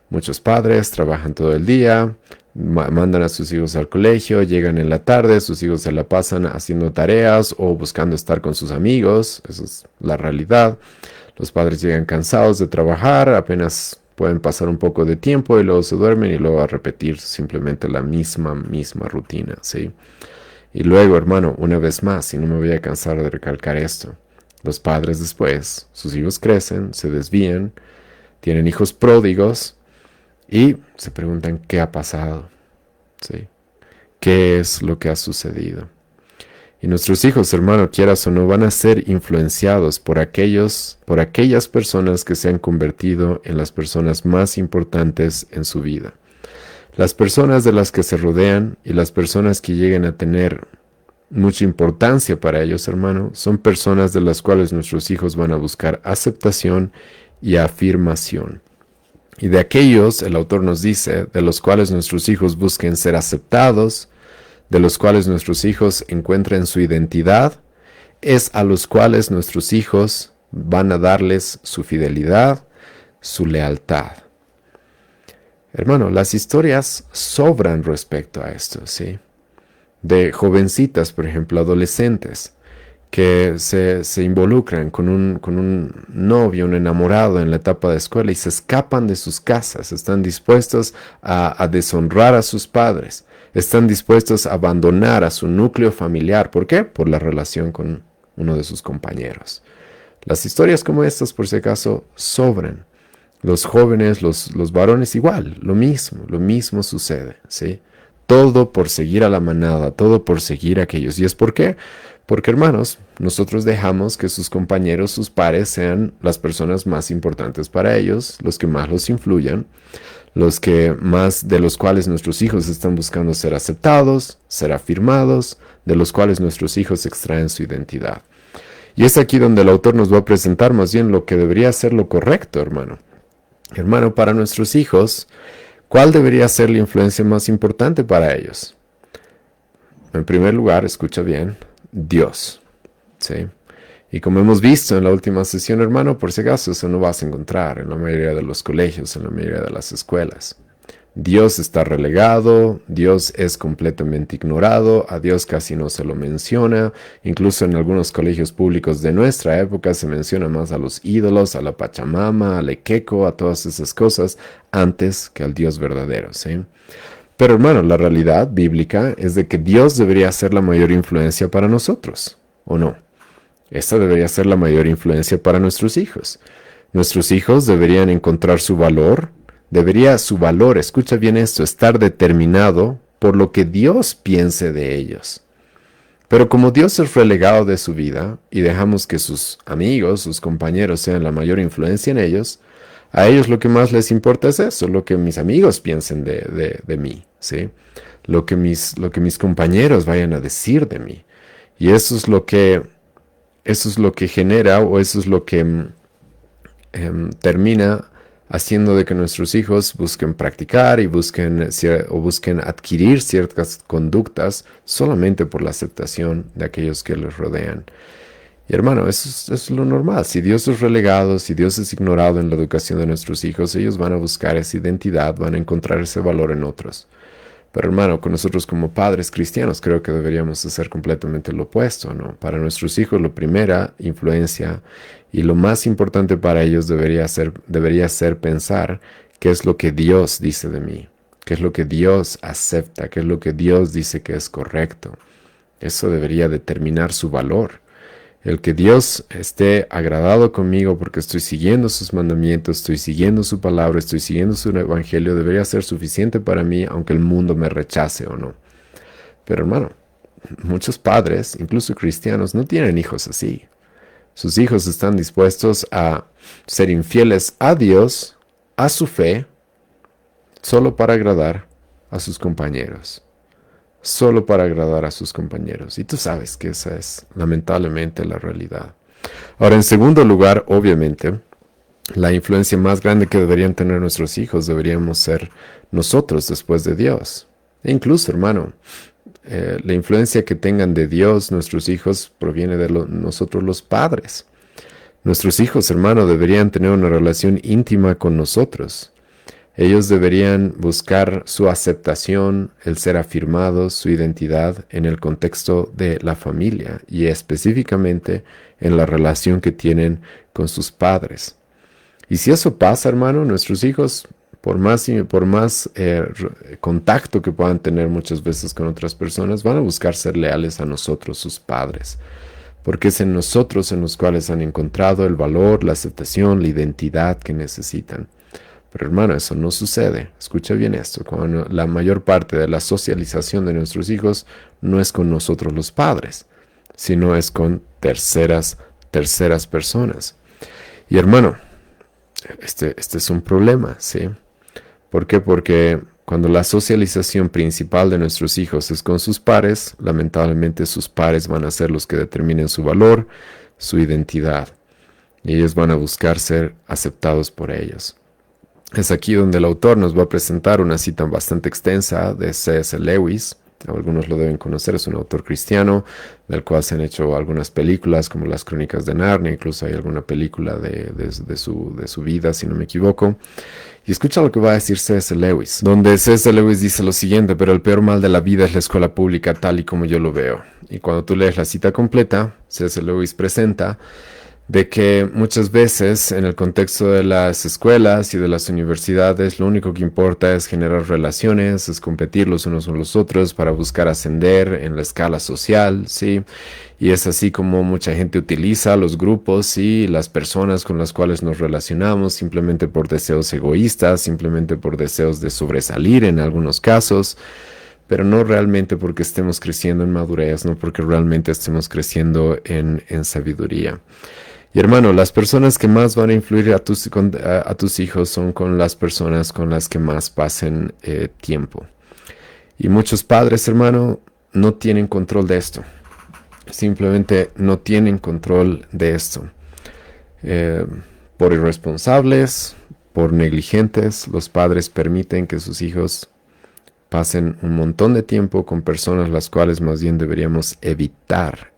Muchos padres trabajan todo el día, mandan a sus hijos al colegio, llegan en la tarde, sus hijos se la pasan haciendo tareas o buscando estar con sus amigos. Esa es la realidad. Los padres llegan cansados de trabajar, apenas pueden pasar un poco de tiempo y luego se duermen y luego a repetir simplemente la misma rutina, ¿sí? Y luego, hermano, una vez más, y no me voy a cansar de recalcar esto, los padres después, sus hijos crecen, se desvían, tienen hijos pródigos y se preguntan qué ha pasado, ¿sí? ¿Qué es lo que ha sucedido? Y nuestros hijos, hermano, quieras o no, van a ser influenciados por aquellas personas que se han convertido en las personas más importantes en su vida. Las personas de las que se rodean y las personas que lleguen a tener mucha importancia para ellos, hermano, son personas de las cuales nuestros hijos van a buscar aceptación y afirmación. Y de aquellos, el autor nos dice, de los cuales nuestros hijos busquen ser aceptados, de los cuales nuestros hijos encuentren su identidad, es a los cuales nuestros hijos van a darles su fidelidad, su lealtad. Hermano, las historias sobran respecto a esto, ¿sí? De jovencitas, por ejemplo, adolescentes, que se involucran con un novio, un enamorado en la etapa de escuela y se escapan de sus casas, están dispuestos a deshonrar a sus padres, están dispuestos a abandonar a su núcleo familiar. ¿Por qué? Por la relación con uno de sus compañeros. Las historias como estas, por si acaso, sobran. Los jóvenes, los varones igual, lo mismo sucede, ¿sí? Todo por seguir a la manada, todo por seguir a aquellos. ¿Y es por qué? Porque, hermanos, nosotros dejamos que sus compañeros, sus pares, sean las personas más importantes para ellos, los que más los influyan, de los cuales nuestros hijos están buscando ser aceptados, ser afirmados, de los cuales nuestros hijos extraen su identidad. Y es aquí donde el autor nos va a presentar más bien lo que debería ser lo correcto, hermano. Hermano, para nuestros hijos, ¿cuál debería ser la influencia más importante para ellos? En primer lugar, escucha bien, Dios, ¿sí? Y como hemos visto en la última sesión, hermano, por si acaso, eso no vas a encontrar en la mayoría de los colegios, en la mayoría de las escuelas. Dios está relegado, Dios es completamente ignorado, a Dios casi no se lo menciona, incluso en algunos colegios públicos de nuestra época se menciona más a los ídolos, a la Pachamama, al Ekeko, a todas esas cosas, antes que al Dios verdadero, ¿sí? Pero hermano, la realidad bíblica es de que Dios debería ser la mayor influencia para nosotros, ¿o no? Esta debería ser la mayor influencia para nuestros hijos. Nuestros hijos deberían encontrar su valor, debería su valor, escucha bien esto, estar determinado por lo que Dios piense de ellos. Pero como Dios es relegado de su vida y dejamos que sus amigos, sus compañeros sean la mayor influencia en ellos, a ellos lo que más les importa es eso, lo que mis amigos piensen de mí, ¿sí? Lo que mis compañeros vayan a decir de mí. Y eso es lo que genera o eso es lo que termina haciendo de que nuestros hijos busquen practicar y busquen adquirir ciertas conductas solamente por la aceptación de aquellos que les rodean. Y hermano, eso es lo normal. Si Dios es relegado, si Dios es ignorado en la educación de nuestros hijos, ellos van a buscar esa identidad, van a encontrar ese valor en otros. Pero hermano, con nosotros como padres cristianos creo que deberíamos hacer completamente lo opuesto, ¿no? Para nuestros hijos la primera influencia y lo más importante para ellos debería ser pensar qué es lo que Dios dice de mí, qué es lo que Dios acepta, qué es lo que Dios dice que es correcto. Eso debería determinar su valor. El que Dios esté agradado conmigo porque estoy siguiendo sus mandamientos, estoy siguiendo su palabra, estoy siguiendo su evangelio, debería ser suficiente para mí, aunque el mundo me rechace o no. Pero hermano, muchos padres, incluso cristianos, no tienen hijos así. Sus hijos están dispuestos a ser infieles a Dios, a su fe, solo para agradar a sus compañeros. Solo para agradar a sus compañeros. Y tú sabes que esa es lamentablemente la realidad. Ahora, en segundo lugar, obviamente, la influencia más grande que deberían tener nuestros hijos deberíamos ser nosotros después de Dios. E incluso, hermano, la influencia que tengan de Dios nuestros hijos proviene de nosotros los padres. Nuestros hijos, hermano, deberían tener una relación íntima con nosotros. Ellos deberían buscar su aceptación, el ser afirmados, su identidad en el contexto de la familia y específicamente en la relación que tienen con sus padres. Y si eso pasa, hermano, nuestros hijos, por más contacto que puedan tener muchas veces con otras personas, van a buscar ser leales a nosotros, sus padres. Porque es en nosotros en los cuales han encontrado el valor, la aceptación, la identidad que necesitan. Pero hermano, eso no sucede. Escucha bien esto. Cuando la mayor parte de la socialización de nuestros hijos no es con nosotros los padres, sino es con terceras personas. Y hermano, este es un problema, ¿sí? ¿Por qué? Porque cuando la socialización principal de nuestros hijos es con sus pares, lamentablemente sus pares van a ser los que determinen su valor, su identidad. Y ellos van a buscar ser aceptados por ellos. Es aquí donde el autor nos va a presentar una cita bastante extensa de C.S. Lewis. Algunos lo deben conocer, es un autor cristiano del cual se han hecho algunas películas como Las Crónicas de Narnia, incluso hay alguna película de su vida, si no me equivoco. Y escucha lo que va a decir C.S. Lewis, donde C.S. Lewis dice lo siguiente: pero el peor mal de la vida es la escuela pública tal y como yo lo veo. Y cuando tú lees la cita completa, C.S. Lewis presenta de que muchas veces en el contexto de las escuelas y de las universidades lo único que importa es generar relaciones, es competir los unos con los otros para buscar ascender en la escala social, ¿sí? Y es así como mucha gente utiliza los grupos y las personas con las cuales nos relacionamos simplemente por deseos egoístas, simplemente por deseos de sobresalir en algunos casos, pero no realmente porque estemos creciendo en madurez, no porque realmente estemos creciendo en sabiduría. Y hermano, las personas que más van a influir a tus hijos son con las personas con las que más pasen tiempo. Y muchos padres, hermano, no tienen control de esto. Simplemente no tienen control de esto. Por irresponsables, por negligentes, los padres permiten que sus hijos pasen un montón de tiempo con personas las cuales más bien deberíamos evitar.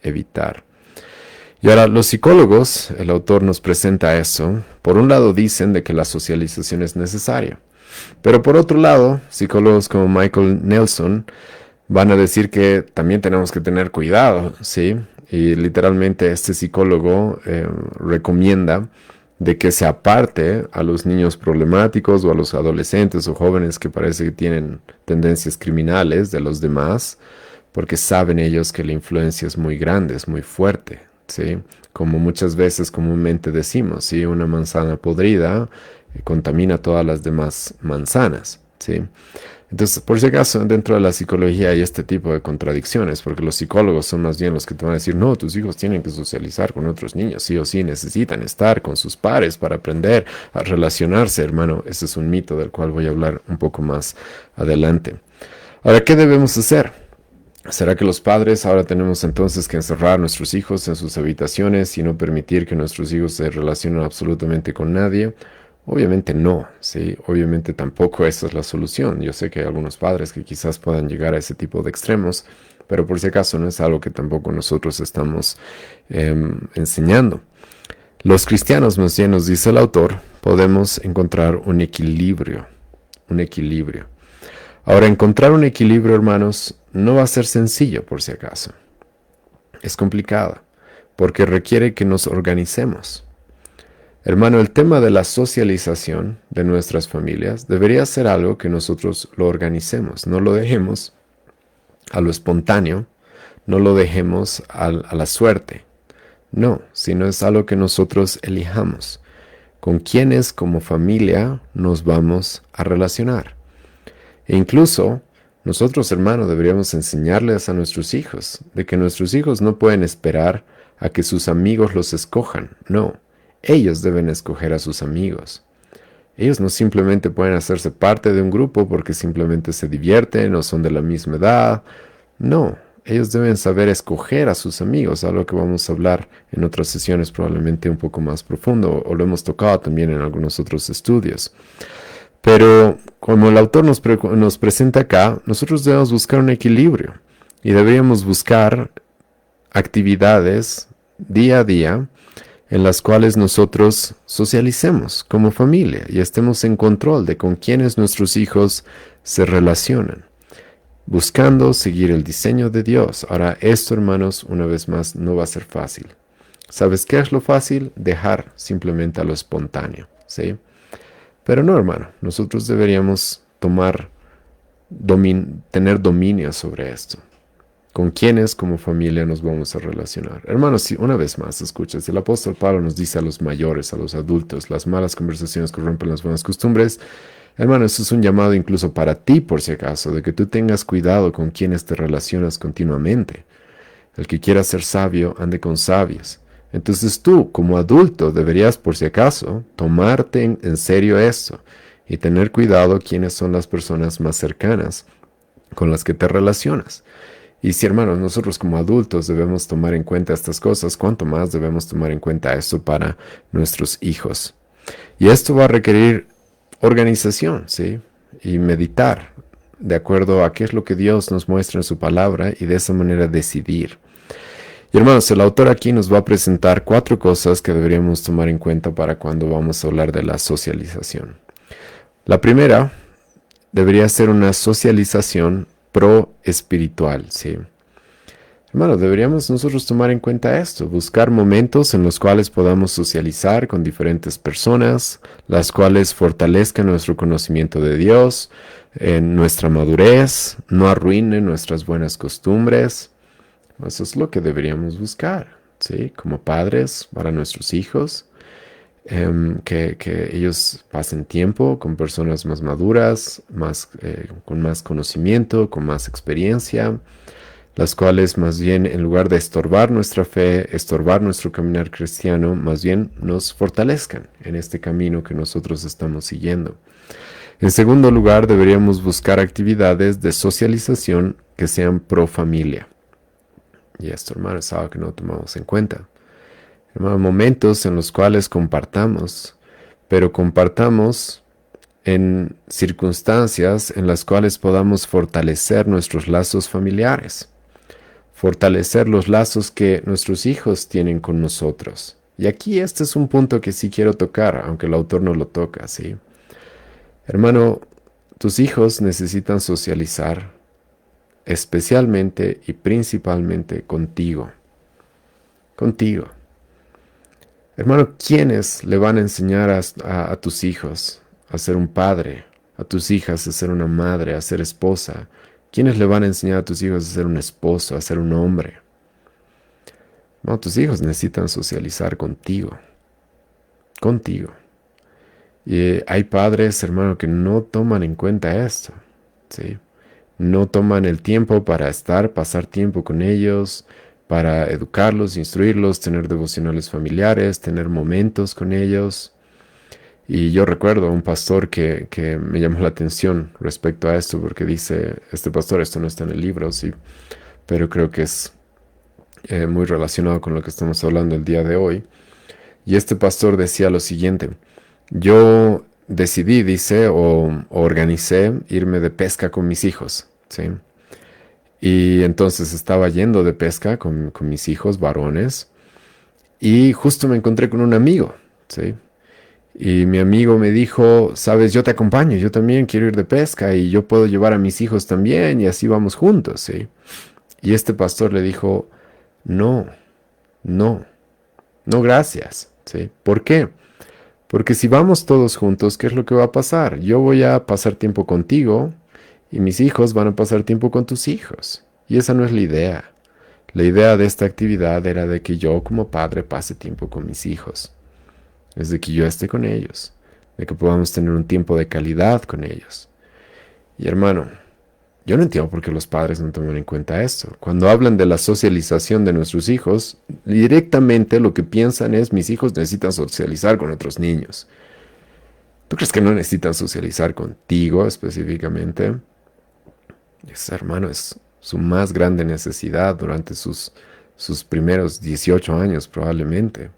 Y ahora los psicólogos, el autor nos presenta eso. Por un lado dicen de que la socialización es necesaria, pero por otro lado, psicólogos como Michael Nelson van a decir que también tenemos que tener cuidado, ¿sí? Y literalmente este psicólogo recomienda de que se aparte a los niños problemáticos o a los adolescentes o jóvenes que parece que tienen tendencias criminales de los demás, porque saben ellos que la influencia es muy grande, es muy fuerte. ¿sí? Como muchas veces comúnmente decimos, ¿sí? Una manzana podrida contamina todas las demás manzanas, ¿sí? Entonces, por si acaso, dentro de la psicología hay este tipo de contradicciones, porque los psicólogos son más bien los que te van a decir, no, tus hijos tienen que socializar con otros niños, sí o sí, necesitan estar con sus pares para aprender a relacionarse, hermano. Ese es un mito del cual voy a hablar un poco más adelante. Ahora, ¿qué debemos hacer? ¿Será que los padres ahora tenemos entonces que encerrar a nuestros hijos en sus habitaciones y no permitir que nuestros hijos se relacionen absolutamente con nadie? Obviamente no, sí, obviamente tampoco esa es la solución. Yo sé que hay algunos padres que quizás puedan llegar a ese tipo de extremos, pero por si acaso no es algo que tampoco nosotros estamos enseñando. Los cristianos, más bien nos dice el autor, podemos encontrar un equilibrio, un equilibrio. Ahora, encontrar un equilibrio, hermanos, no va a ser sencillo, por si acaso. Es complicado, porque requiere que nos organicemos. Hermano, el tema de la socialización de nuestras familias debería ser algo que nosotros lo organicemos, no lo dejemos a lo espontáneo, no lo dejemos a la suerte. No, sino es algo que nosotros elijamos. ¿Con quiénes como familia nos vamos a relacionar? E incluso nosotros, hermanos, deberíamos enseñarles a nuestros hijos de que nuestros hijos no pueden esperar a que sus amigos los escojan. No, ellos deben escoger a sus amigos. Ellos no simplemente pueden hacerse parte de un grupo porque simplemente se divierten o son de la misma edad. No, ellos deben saber escoger a sus amigos, algo que vamos a hablar en otras sesiones probablemente un poco más profundo, o lo hemos tocado también en algunos otros estudios. Pero como el autor nos presenta acá, nosotros debemos buscar un equilibrio y deberíamos buscar actividades día a día en las cuales nosotros socialicemos como familia y estemos en control de con quiénes nuestros hijos se relacionan, buscando seguir el diseño de Dios. Ahora, esto, hermanos, una vez más, no va a ser fácil. ¿Sabes qué es lo fácil? Dejar simplemente a lo espontáneo, ¿sí? Pero no, hermano, nosotros deberíamos tener dominio sobre esto. ¿Con quiénes como familia nos vamos a relacionar? Hermanos, si una vez más, escuchas, el apóstol Pablo nos dice a los mayores, a los adultos, las malas conversaciones corrompen las buenas costumbres. Hermano, eso es un llamado incluso para ti, por si acaso, de que tú tengas cuidado con quienes te relacionas continuamente. El que quiera ser sabio, ande con sabios. Entonces tú, como adulto, deberías, por si acaso, tomarte en serio esto y tener cuidado quiénes son las personas más cercanas con las que te relacionas. Y si, hermanos, nosotros como adultos debemos tomar en cuenta estas cosas, ¿cuánto más debemos tomar en cuenta esto para nuestros hijos? Y esto va a requerir organización, ¿sí? Y meditar de acuerdo a qué es lo que Dios nos muestra en su palabra y de esa manera decidir. Y hermanos, el autor aquí nos va a presentar 4 cosas que deberíamos tomar en cuenta para cuando vamos a hablar de la socialización. La primera debería ser una socialización pro-espiritual, ¿sí? Hermanos, deberíamos nosotros tomar en cuenta esto, buscar momentos en los cuales podamos socializar con diferentes personas, las cuales fortalezcan nuestro conocimiento de Dios, en nuestra madurez, no arruinen nuestras buenas costumbres. Eso es lo que deberíamos buscar, ¿sí? Como padres para nuestros hijos, que ellos pasen tiempo con personas más maduras, con más conocimiento, con más experiencia, las cuales más bien en lugar de estorbar nuestra fe, estorbar nuestro caminar cristiano, más bien nos fortalezcan en este camino que nosotros estamos siguiendo. En segundo lugar, deberíamos buscar actividades de socialización que sean pro familia. Y esto, hermano, es algo que no tomamos en cuenta. Hermano, momentos en los cuales compartamos, pero compartamos en circunstancias en las cuales podamos fortalecer nuestros lazos familiares, fortalecer los lazos que nuestros hijos tienen con nosotros. Y aquí este es un punto que sí quiero tocar, aunque el autor no lo toca, ¿sí? Hermano, tus hijos necesitan socializar especialmente y principalmente contigo. Contigo. Hermano, ¿quiénes le van a enseñar a tus hijos a ser un padre? A tus hijas a ser una madre, a ser esposa. ¿Quiénes le van a enseñar a tus hijos a ser un esposo, a ser un hombre? No, tus hijos necesitan socializar contigo, contigo. Y hay padres, hermano, que no toman en cuenta esto, ¿sí? No toman el tiempo para estar, pasar tiempo con ellos, para educarlos, instruirlos, tener devocionales familiares, tener momentos con ellos. Y yo recuerdo a un pastor que me llamó la atención respecto a esto, porque dice, este pastor, esto no está en el libro, sí, pero creo que es muy relacionado con lo que estamos hablando el día de hoy. Y este pastor decía lo siguiente: yo decidí, dice, o organicé irme de pesca con mis hijos, ¿sí? Y entonces estaba yendo de pesca con mis hijos varones y justo me encontré con un amigo, ¿sí? Y mi amigo me dijo, sabes, yo te acompaño, yo también quiero ir de pesca y yo puedo llevar a mis hijos también y así vamos juntos, ¿sí? Y este pastor le dijo, no, no, no gracias, ¿sí? ¿Por qué? Porque si vamos todos juntos, ¿qué es lo que va a pasar? Yo voy a pasar tiempo contigo y mis hijos van a pasar tiempo con tus hijos. Y esa no es la idea. La idea de esta actividad era de que yo como padre pase tiempo con mis hijos. Es de que yo esté con ellos, de que podamos tener un tiempo de calidad con ellos. Y hermano, yo no entiendo por qué los padres no toman en cuenta esto. Cuando hablan de la socialización de nuestros hijos, directamente lo que piensan es mis hijos necesitan socializar con otros niños. ¿Tú crees que no necesitan socializar contigo específicamente? Ese hermano es su más grande necesidad durante sus primeros 18 años probablemente.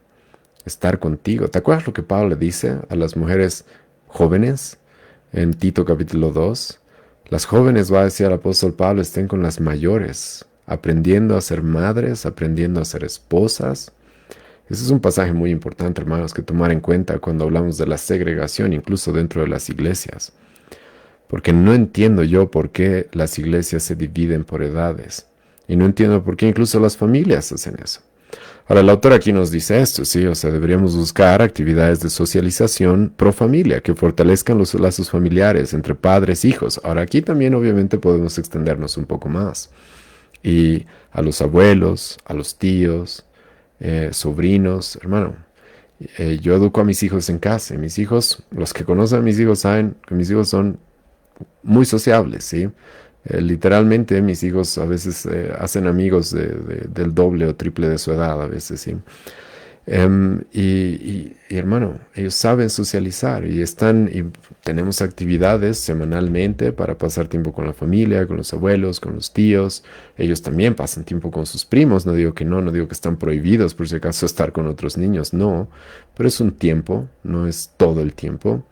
Estar contigo. ¿Te acuerdas lo que Pablo le dice a las mujeres jóvenes en Tito capítulo 2? Las jóvenes, va a decir el apóstol Pablo, estén con las mayores, aprendiendo a ser madres, aprendiendo a ser esposas. Ese es un pasaje muy importante, hermanos, que tomar en cuenta cuando hablamos de la segregación, incluso dentro de las iglesias. Porque no entiendo yo por qué las iglesias se dividen por edades. Y no entiendo por qué incluso las familias hacen eso. Ahora, el autor aquí nos dice esto, sí, o sea, deberíamos buscar actividades de socialización pro familia que fortalezcan los lazos familiares entre padres e hijos. Ahora, aquí también obviamente podemos extendernos un poco más. Y a los abuelos, a los tíos, sobrinos, hermano. Yo educo a mis hijos en casa y mis hijos, los que conocen a mis hijos saben que mis hijos son muy sociables, ¿sí? Literalmente mis hijos a veces hacen amigos del doble o triple de su edad, a veces, ¿sí? Y, hermano, ellos saben socializar y y tenemos actividades semanalmente para pasar tiempo con la familia, con los abuelos, con los tíos. Ellos también pasan tiempo con sus primos. No digo que no, no digo que están prohibidos por si acaso estar con otros niños, no, pero es un tiempo, no es todo el tiempo.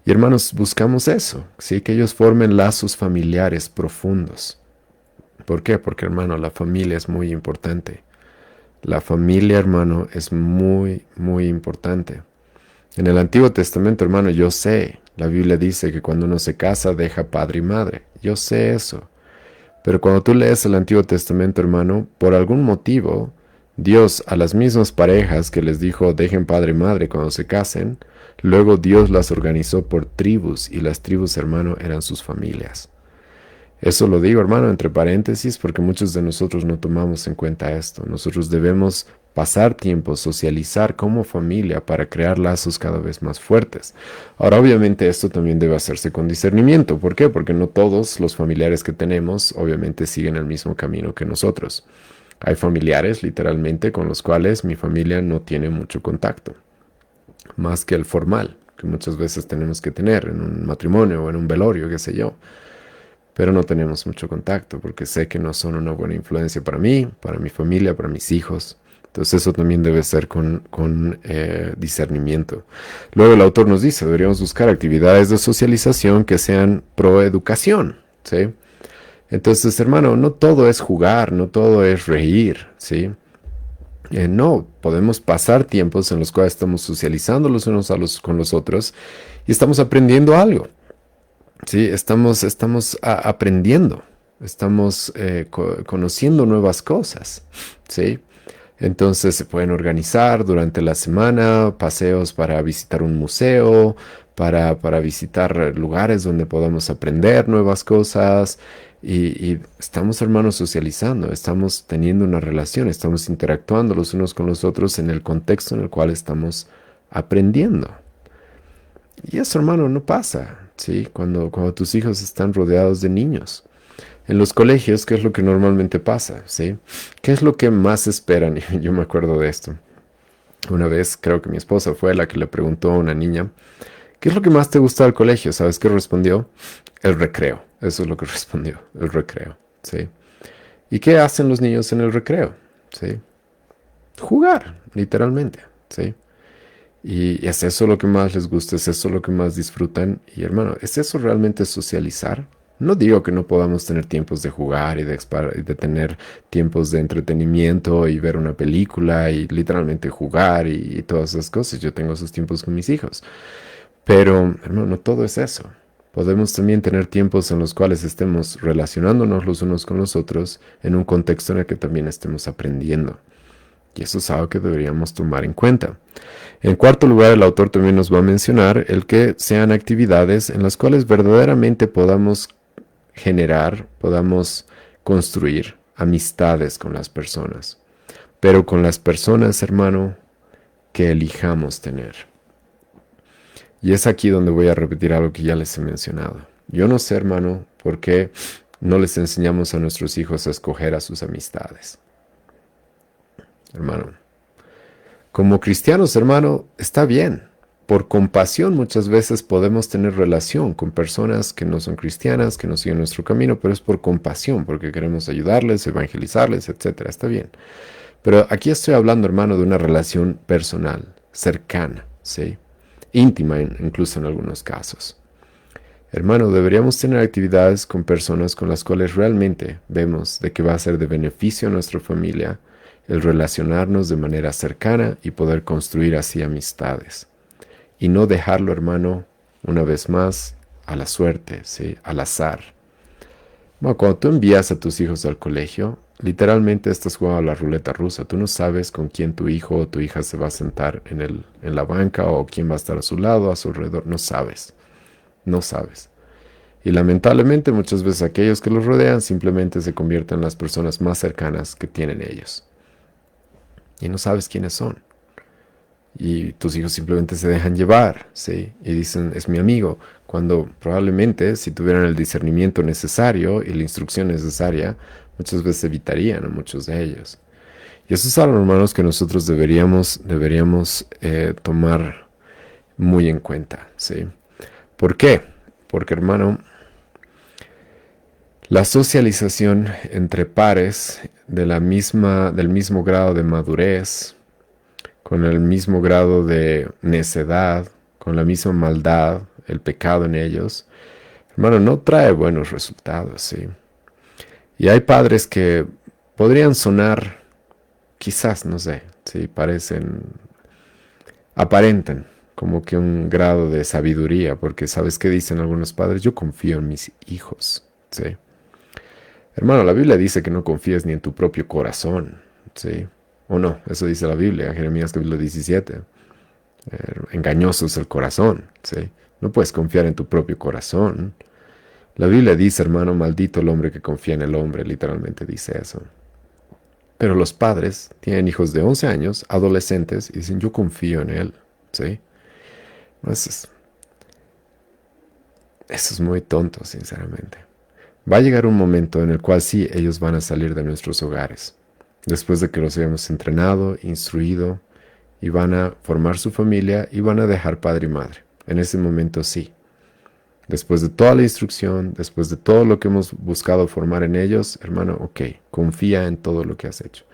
Y hermanos, buscamos eso, ¿sí? Que ellos formen lazos familiares profundos. ¿Por qué? Porque, hermano, la familia es muy importante. La familia, hermano, es muy, muy importante. En el Antiguo Testamento, hermano, yo sé, la Biblia dice que cuando uno se casa deja padre y madre. Yo sé eso. Pero cuando tú lees el Antiguo Testamento, hermano, por algún motivo, Dios a las mismas parejas que les dijo dejen padre y madre cuando se casen, luego Dios las organizó por tribus y las tribus, hermano, eran sus familias. Eso lo digo, hermano, entre paréntesis, porque muchos de nosotros no tomamos en cuenta esto. Nosotros debemos pasar tiempo, socializar como familia para crear lazos cada vez más fuertes. Ahora, obviamente, esto también debe hacerse con discernimiento. ¿Por qué? Porque no todos los familiares que tenemos, obviamente, siguen el mismo camino que nosotros. Hay familiares, literalmente, con los cuales mi familia no tiene mucho contacto, más que el formal, que muchas veces tenemos que tener en un matrimonio o en un velorio, qué sé yo. Pero no tenemos mucho contacto porque sé que no son una buena influencia para mí, para mi familia, para mis hijos. Entonces eso también debe ser con discernimiento. Luego el autor nos dice, deberíamos buscar actividades de socialización que sean pro educación, ¿sí? Entonces, hermano, no todo es jugar, no todo es reír, ¿sí? No, podemos pasar tiempos en los cuales estamos socializando los unos con los otros y estamos aprendiendo algo. Sí, estamos aprendiendo, estamos conociendo nuevas cosas, ¿sí? Entonces se pueden organizar durante la semana paseos para visitar un museo, para visitar lugares donde podamos aprender nuevas cosas y estamos, hermanos, socializando, estamos teniendo una relación, estamos interactuando los unos con los otros en el contexto en el cual estamos aprendiendo. Y eso, hermano, no pasa, ¿sí? Cuando tus hijos están rodeados de niños. En los colegios, ¿qué es lo que normalmente pasa? ¿Sí? ¿Qué es lo que más esperan? Yo me acuerdo de esto. Una vez creo que mi esposa fue la que le preguntó a una niña, ¿qué es lo que más te gusta del colegio? ¿Sabes qué respondió? El recreo. Eso es lo que respondió, el recreo. ¿Sí? ¿Y qué hacen los niños en el recreo? ¿Sí? Jugar, literalmente. ¿Sí? Y es eso lo que más les gusta, es eso lo que más disfrutan. Y hermano, ¿es eso realmente socializar? No digo que no podamos tener tiempos de jugar y de tener tiempos de entretenimiento y ver una película y literalmente jugar y todas esas cosas. Yo tengo esos tiempos con mis hijos. Pero, hermano, no todo es eso. Podemos también tener tiempos en los cuales estemos relacionándonos los unos con los otros en un contexto en el que también estemos aprendiendo. Y eso es algo que deberíamos tomar en cuenta. En cuarto lugar, el autor también nos va a mencionar el que sean actividades en las cuales verdaderamente podamos generar, podamos construir amistades con las personas. Pero con las personas, hermano, que elijamos tener. Y es aquí donde voy a repetir algo que ya les he mencionado. Yo no sé, hermano, por qué no les enseñamos a nuestros hijos a escoger a sus amistades. Hermano, como cristianos, hermano, está bien. Por compasión muchas veces podemos tener relación con personas que no son cristianas, que no siguen nuestro camino, pero es por compasión, porque queremos ayudarles, evangelizarles, etcétera. Está bien. Pero aquí estoy hablando, hermano, de una relación personal, cercana, ¿sí? Íntima, incluso en algunos casos. Hermano, deberíamos tener actividades con personas con las cuales realmente vemos de que va a ser de beneficio a nuestra familia el relacionarnos de manera cercana y poder construir así amistades. Y no dejarlo, hermano, una vez más, a la suerte, ¿sí? Al azar. Bueno, cuando tú envías a tus hijos al colegio, literalmente estás jugando a la ruleta rusa. Tú no sabes con quién tu hijo o tu hija se va a sentar en la banca o quién va a estar a su lado, a su alrededor. No sabes. No sabes. Y lamentablemente muchas veces aquellos que los rodean simplemente se convierten en las personas más cercanas que tienen ellos. Y no sabes quiénes son. Y tus hijos simplemente se dejan llevar, ¿sí? Y dicen, es mi amigo, cuando probablemente si tuvieran el discernimiento necesario y la instrucción necesaria, muchas veces evitarían a muchos de ellos. Y eso es algo, hermanos, que nosotros deberíamos tomar muy en cuenta, ¿sí? ¿Por qué? Porque, hermano, la socialización entre pares del mismo grado de madurez, con el mismo grado de necedad, con la misma maldad, el pecado en ellos, hermano, no trae buenos resultados, ¿sí? Y hay padres que podrían sonar, quizás, no sé, ¿sí? Aparentan como que un grado de sabiduría, porque ¿sabes qué dicen algunos padres? Yo confío en mis hijos, ¿sí? Hermano, la Biblia dice que no confíes ni en tu propio corazón, ¿sí? O no, eso dice la Biblia, Jeremías capítulo 17. Engañoso es el corazón, ¿sí? No puedes confiar en tu propio corazón. La Biblia dice, hermano, maldito el hombre que confía en el hombre, literalmente dice eso. Pero los padres tienen hijos de 11 años, adolescentes, y dicen, yo confío en él, ¿sí? Eso es muy tonto, sinceramente. Va a llegar un momento en el cual sí, ellos van a salir de nuestros hogares, después de que los hayamos entrenado, instruido, y van a formar su familia y van a dejar padre y madre. En ese momento sí. Después de toda la instrucción, después de todo lo que hemos buscado formar en ellos, hermano, ok, confía en todo lo que has hecho.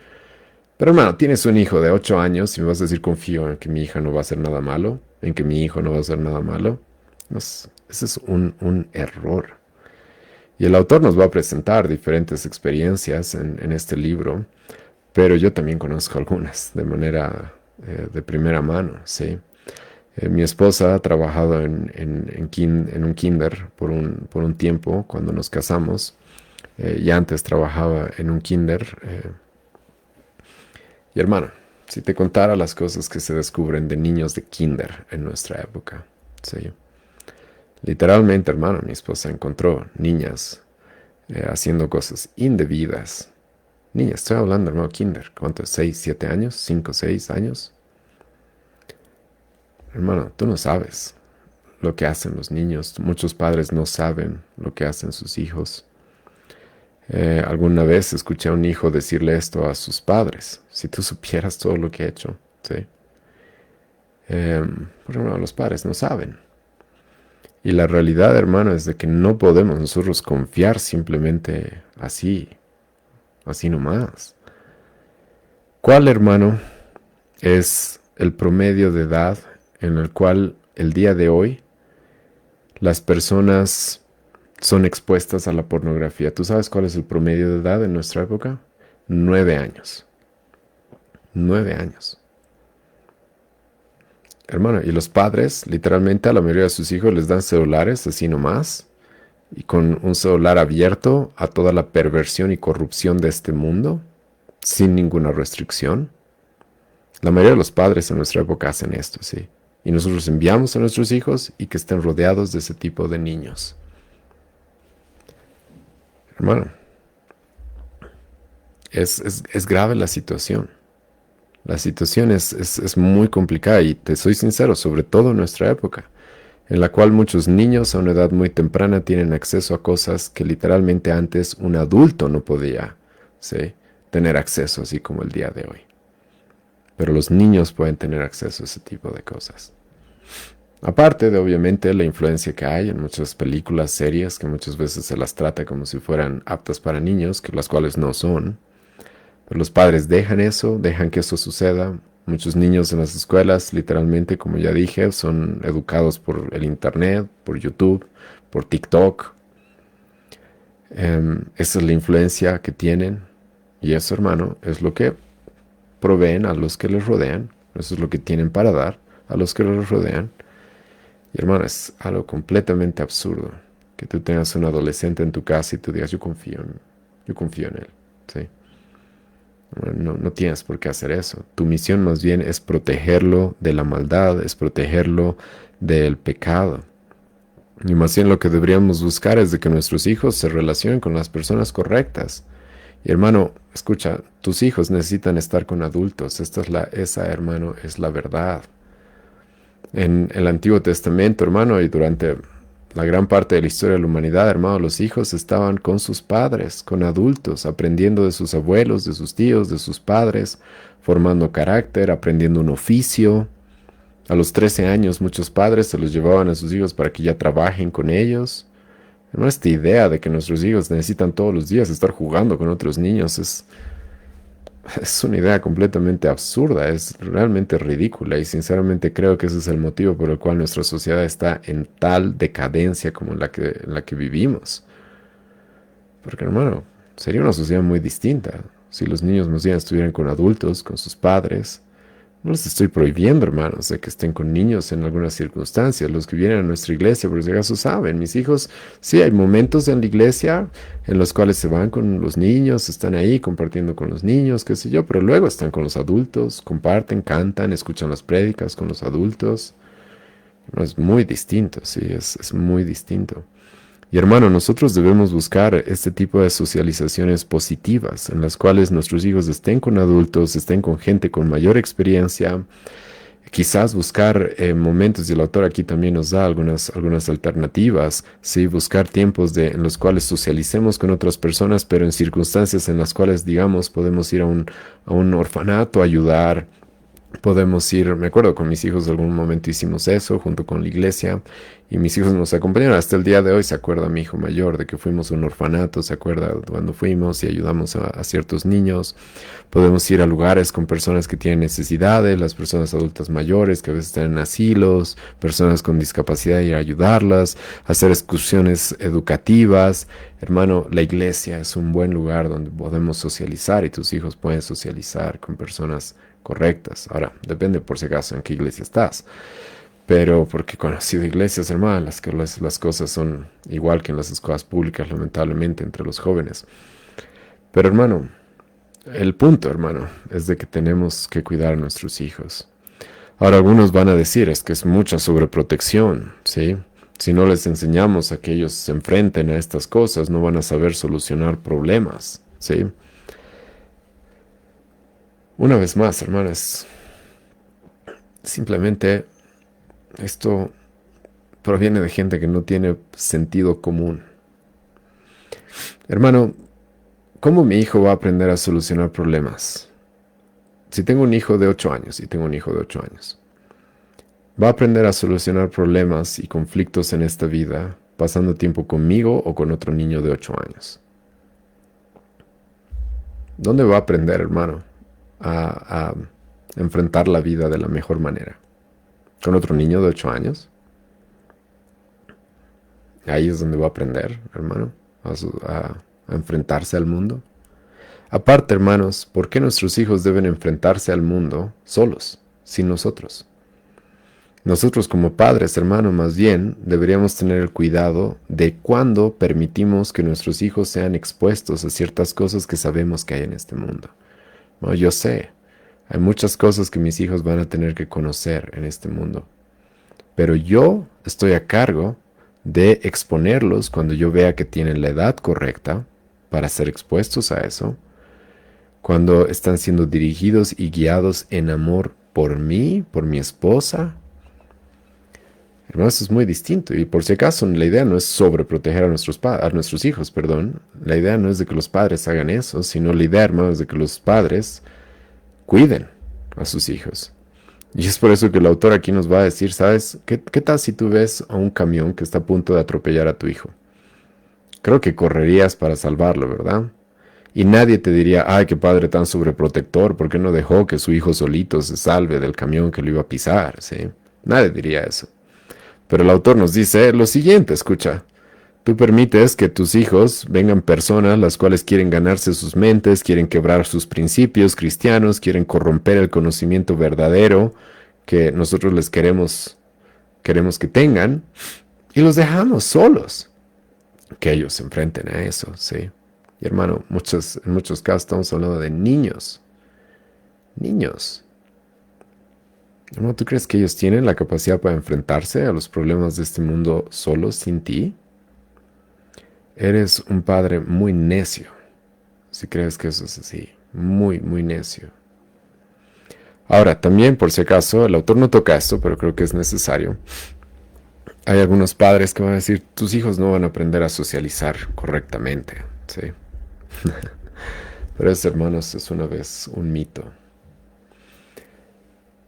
Pero hermano, tienes un hijo de 8 años y me vas a decir confío en que mi hija no va a hacer nada malo, en que mi hijo no va a hacer nada malo. Ese es un error. Y el autor nos va a presentar diferentes experiencias en este libro, pero yo también conozco algunas de manera de primera mano, ¿sí? Mi esposa ha trabajado en un kinder por un tiempo cuando nos casamos, y antes trabajaba en un kinder. Y hermano, si te contara las cosas que se descubren de niños de kinder en nuestra época, ¿sí? Literalmente, hermano, mi esposa encontró niñas haciendo cosas indebidas. Niñas, estoy hablando, hermano, kinder. ¿Cuánto es? ¿6, 7 años? ¿5, 6 años? Hermano, tú no sabes lo que hacen los niños. Muchos padres no saben lo que hacen sus hijos. Alguna vez escuché a un hijo decirle esto a sus padres. Si tú supieras todo lo que he hecho, ¿sí? Por ejemplo, los padres no saben. Y la realidad, hermano, es de que no podemos nosotros confiar simplemente así, así nomás. ¿Cuál, hermano, es el promedio de edad en el cual el día de hoy las personas son expuestas a la pornografía? ¿Tú sabes cuál es el promedio de edad en nuestra época? 9 años. 9 años. Hermano, y los padres, literalmente a la mayoría de sus hijos les dan celulares así nomás, y con un celular abierto a toda la perversión y corrupción de este mundo, sin ninguna restricción. La mayoría de los padres en nuestra época hacen esto, sí. Y nosotros enviamos a nuestros hijos y que estén rodeados de ese tipo de niños. Hermano, es grave la situación. La situación es muy complicada y te soy sincero, sobre todo en nuestra época, en la cual muchos niños a una edad muy temprana tienen acceso a cosas que literalmente antes un adulto no podía, ¿sí?, tener acceso, así como el día de hoy. Pero los niños pueden tener acceso a ese tipo de cosas. Aparte de, obviamente, la influencia que hay en muchas películas, series, que muchas veces se las trata como si fueran aptas para niños, que las cuales no son. Pero los padres dejan eso, dejan que eso suceda. Muchos niños en las escuelas, literalmente, como ya dije, son educados por el internet, por YouTube, por TikTok. Esa es la influencia que tienen. Y eso, hermano, es lo que proveen a los que les rodean. Eso es lo que tienen para dar a los que les rodean. Y hermano, es algo completamente absurdo que tú tengas un adolescente en tu casa y tú digas, yo confío en él. ¿Sí? No, no tienes por qué hacer eso. Tu misión más bien es protegerlo de la maldad, es protegerlo del pecado. Y más bien lo que deberíamos buscar es de que nuestros hijos se relacionen con las personas correctas. Y hermano, escucha, tus hijos necesitan estar con adultos. Esa, hermano, es la verdad. En el Antiguo Testamento, hermano, y durante la gran parte de la historia de la humanidad, hermano, los hijos estaban con sus padres, con adultos, aprendiendo de sus abuelos, de sus tíos, de sus padres, formando carácter, aprendiendo un oficio. A los 13 años muchos padres se los llevaban a sus hijos para que ya trabajen con ellos. Hermano, esta idea de que nuestros hijos necesitan todos los días estar jugando con otros niños es una idea completamente absurda, es realmente ridícula y sinceramente creo que ese es el motivo por el cual nuestra sociedad está en tal decadencia como en la que vivimos. Porque, hermano, sería una sociedad muy distinta si los niños más bien estuvieran con adultos, con sus padres. No les estoy prohibiendo, hermanos, de que estén con niños en algunas circunstancias. Los que vienen a nuestra iglesia, por si acaso saben, mis hijos, sí, hay momentos en la iglesia en los cuales se van con los niños, están ahí compartiendo con los niños, qué sé yo, pero luego están con los adultos, comparten, cantan, escuchan las prédicas con los adultos. No, es muy distinto, sí, es muy distinto. Y hermano, nosotros debemos buscar este tipo de socializaciones positivas en las cuales nuestros hijos estén con adultos, estén con gente con mayor experiencia. Quizás buscar momentos, y el autor aquí también nos da algunas alternativas, ¿sí? Buscar tiempos en los cuales socialicemos con otras personas, pero en circunstancias en las cuales, digamos, podemos ir a un orfanato a ayudar. Podemos ir, me acuerdo con mis hijos, algún momento hicimos eso junto con la iglesia y mis hijos nos acompañaron. Hasta el día de hoy se acuerda mi hijo mayor de que fuimos a un orfanato, se acuerda cuando fuimos y ayudamos a ciertos niños. Podemos ir a lugares con personas que tienen necesidades, las personas adultas mayores que a veces están en asilos, personas con discapacidad y ayudarlas, hacer excursiones educativas. Hermano, la iglesia es un buen lugar donde podemos socializar y tus hijos pueden socializar con personas correctas. Ahora, depende por si acaso en qué iglesia estás. Pero porque he conocido iglesias, hermano, las cosas son igual que en las escuelas públicas, lamentablemente, entre los jóvenes. Pero hermano, el punto, hermano, es de que tenemos que cuidar a nuestros hijos. Ahora, algunos van a decir, es que es mucha sobreprotección, ¿sí? Si no les enseñamos a que ellos se enfrenten a estas cosas, no van a saber solucionar problemas, ¿sí? Una vez más, hermanas, simplemente esto proviene de gente que no tiene sentido común. Hermano, ¿cómo mi hijo va a aprender a solucionar problemas? Si tengo un hijo de 8 años y tengo un hijo de 8 años, va a aprender a solucionar problemas y conflictos en esta vida pasando tiempo conmigo o con otro niño de 8 años. ¿Dónde va a aprender, hermano, a enfrentar la vida de la mejor manera? ¿Con otro niño de 8 años? Ahí es donde va a aprender, hermano, a enfrentarse al mundo. Aparte, hermanos, ¿por qué nuestros hijos deben enfrentarse al mundo solos, sin nosotros? Nosotros como padres, hermano, más bien deberíamos tener el cuidado de cuándo permitimos que nuestros hijos sean expuestos a ciertas cosas que sabemos que hay en este mundo. Bueno, yo sé, hay muchas cosas que mis hijos van a tener que conocer en este mundo, pero yo estoy a cargo de exponerlos cuando yo vea que tienen la edad correcta para ser expuestos a eso, cuando están siendo dirigidos y guiados en amor por mí, por mi esposa. Hermano, eso es muy distinto. Y por si acaso, la idea no es sobreproteger a nuestros hijos, perdón. La idea no es de que los padres hagan eso, sino la idea, hermano, es de que los padres cuiden a sus hijos. Y es por eso que el autor aquí nos va a decir, ¿sabes? ¿Qué tal si tú ves a un camión que está a punto de atropellar a tu hijo? Creo que correrías para salvarlo, ¿verdad? Y nadie te diría, ay, qué padre tan sobreprotector, ¿por qué no dejó que su hijo solito se salve del camión que lo iba a pisar? ¿Sí? Nadie diría eso. Pero el autor nos dice lo siguiente, escucha. Tú permites que tus hijos vengan personas las cuales quieren ganarse sus mentes, quieren quebrar sus principios cristianos, quieren corromper el conocimiento verdadero que nosotros les queremos que tengan, y los dejamos solos. Que ellos se enfrenten a eso, ¿sí? Y hermano, en muchos casos estamos hablando de niños. Niños. Hermano, ¿tú crees que ellos tienen la capacidad para enfrentarse a los problemas de este mundo solos, sin ti? Eres un padre muy necio, si crees que eso es así. Muy, muy necio. Ahora, también, por si acaso, el autor no toca esto, pero creo que es necesario. Hay algunos padres que van a decir, tus hijos no van a aprender a socializar correctamente, ¿sí? Pero eso, hermanos, es una vez un mito.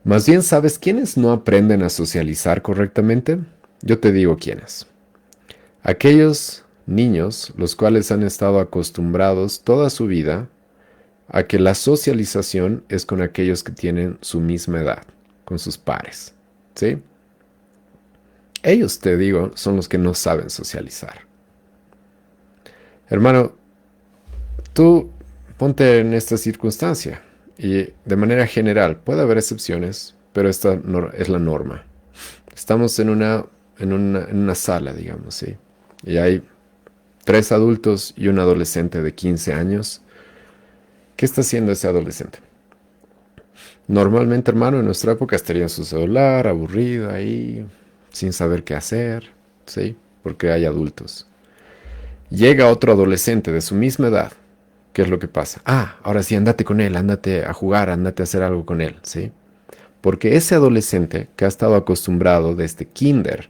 Más bien, ¿sabes quiénes no aprenden a socializar correctamente? Yo te digo quiénes. Aquellos niños los cuales han estado acostumbrados toda su vida a que la socialización es con aquellos que tienen su misma edad, con sus pares, ¿sí? Ellos, te digo, son los que no saben socializar. Hermano, tú ponte en esta circunstancia y de manera general, puede haber excepciones, pero esta es la norma. Estamos en una sala, digamos, ¿sí? Y hay 3 adultos y un adolescente de 15 años. ¿Qué está haciendo ese adolescente? Normalmente, hermano, en nuestra época estaría en su celular, aburrido ahí, sin saber qué hacer, ¿sí? Porque hay adultos. Llega otro adolescente de su misma edad. ¿Qué es lo que pasa? Ah, ahora sí, andate con él, andate a jugar, andate a hacer algo con él, ¿sí? Porque ese adolescente que ha estado acostumbrado desde kinder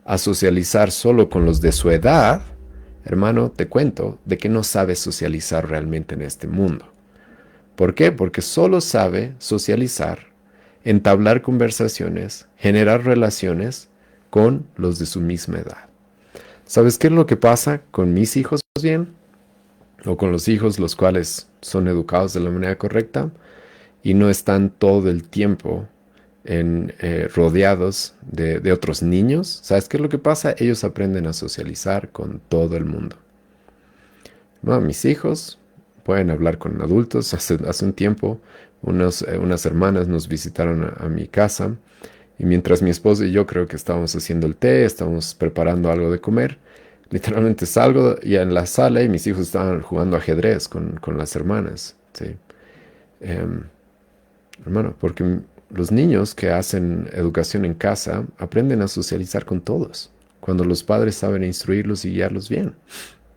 a socializar solo con los de su edad, hermano, te cuento de que no sabe socializar realmente en este mundo. ¿Por qué? Porque solo sabe socializar, entablar conversaciones, generar relaciones con los de su misma edad. ¿Sabes qué es lo que pasa con mis hijos más bien? O con los hijos los cuales son educados de la manera correcta y no están todo el tiempo rodeados de otros niños. ¿Sabes qué es lo que pasa? Ellos aprenden a socializar con todo el mundo. Bueno, mis hijos pueden hablar con adultos. Hace un tiempo unas hermanas nos visitaron a mi casa y mientras mi esposa y yo creo que estábamos haciendo el té, estábamos preparando algo de comer, literalmente salgo ya en la sala y mis hijos estaban jugando ajedrez con las hermanas, ¿sí? Hermano, porque los niños que hacen educación en casa aprenden a socializar con todos. cuando los padres saben instruirlos y guiarlos bien.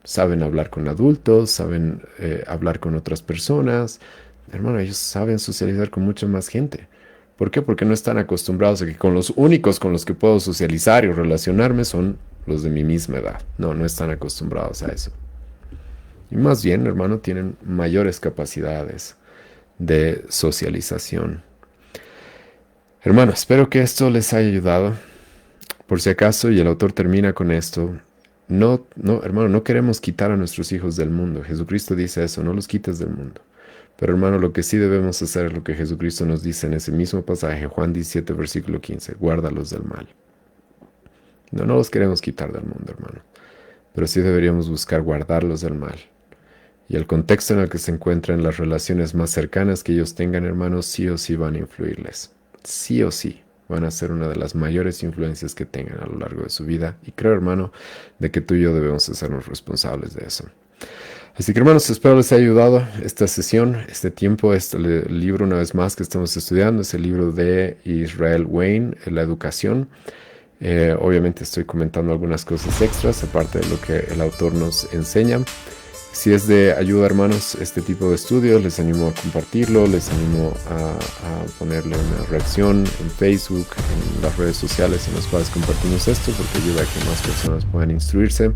Saben hablar con adultos, saben hablar con otras personas. Hermano, ellos saben socializar con mucha más gente. ¿Por qué? Porque no están acostumbrados a que con los únicos con los que puedo socializar y relacionarme son los de mi misma edad. No, no están acostumbrados a eso. Y más bien, hermano, tienen mayores capacidades de socialización. Hermano, espero que esto les haya ayudado. Por si acaso, y el autor termina con esto, no, no, hermano, no queremos quitar a nuestros hijos del mundo. Jesucristo dice eso, no los quites del mundo. Pero hermano, lo que sí debemos hacer es lo que Jesucristo nos dice en ese mismo pasaje, Juan 17, versículo 15, guárdalos del mal. No, no los queremos quitar del mundo, hermano, pero sí deberíamos buscar guardarlos del mal. Y el contexto en el que se encuentran, las relaciones más cercanas que ellos tengan, hermanos, sí o sí van a influirles. Sí o sí van a ser una de las mayores influencias que tengan a lo largo de su vida. Y creo, hermano, de que tú y yo debemos hacernos responsables de eso. Así que, hermanos, espero les haya ayudado esta sesión, este tiempo, este libro, una vez más, que estamos estudiando, es el libro de Israel Wayne, La educación. Obviamente estoy comentando algunas cosas extras, aparte de lo que el autor nos enseña. Si es de ayuda, hermanos, este tipo de estudios, les animo a compartirlo, les animo a ponerle una reacción en Facebook, en las redes sociales en las cuales compartimos esto, porque ayuda a que más personas puedan instruirse.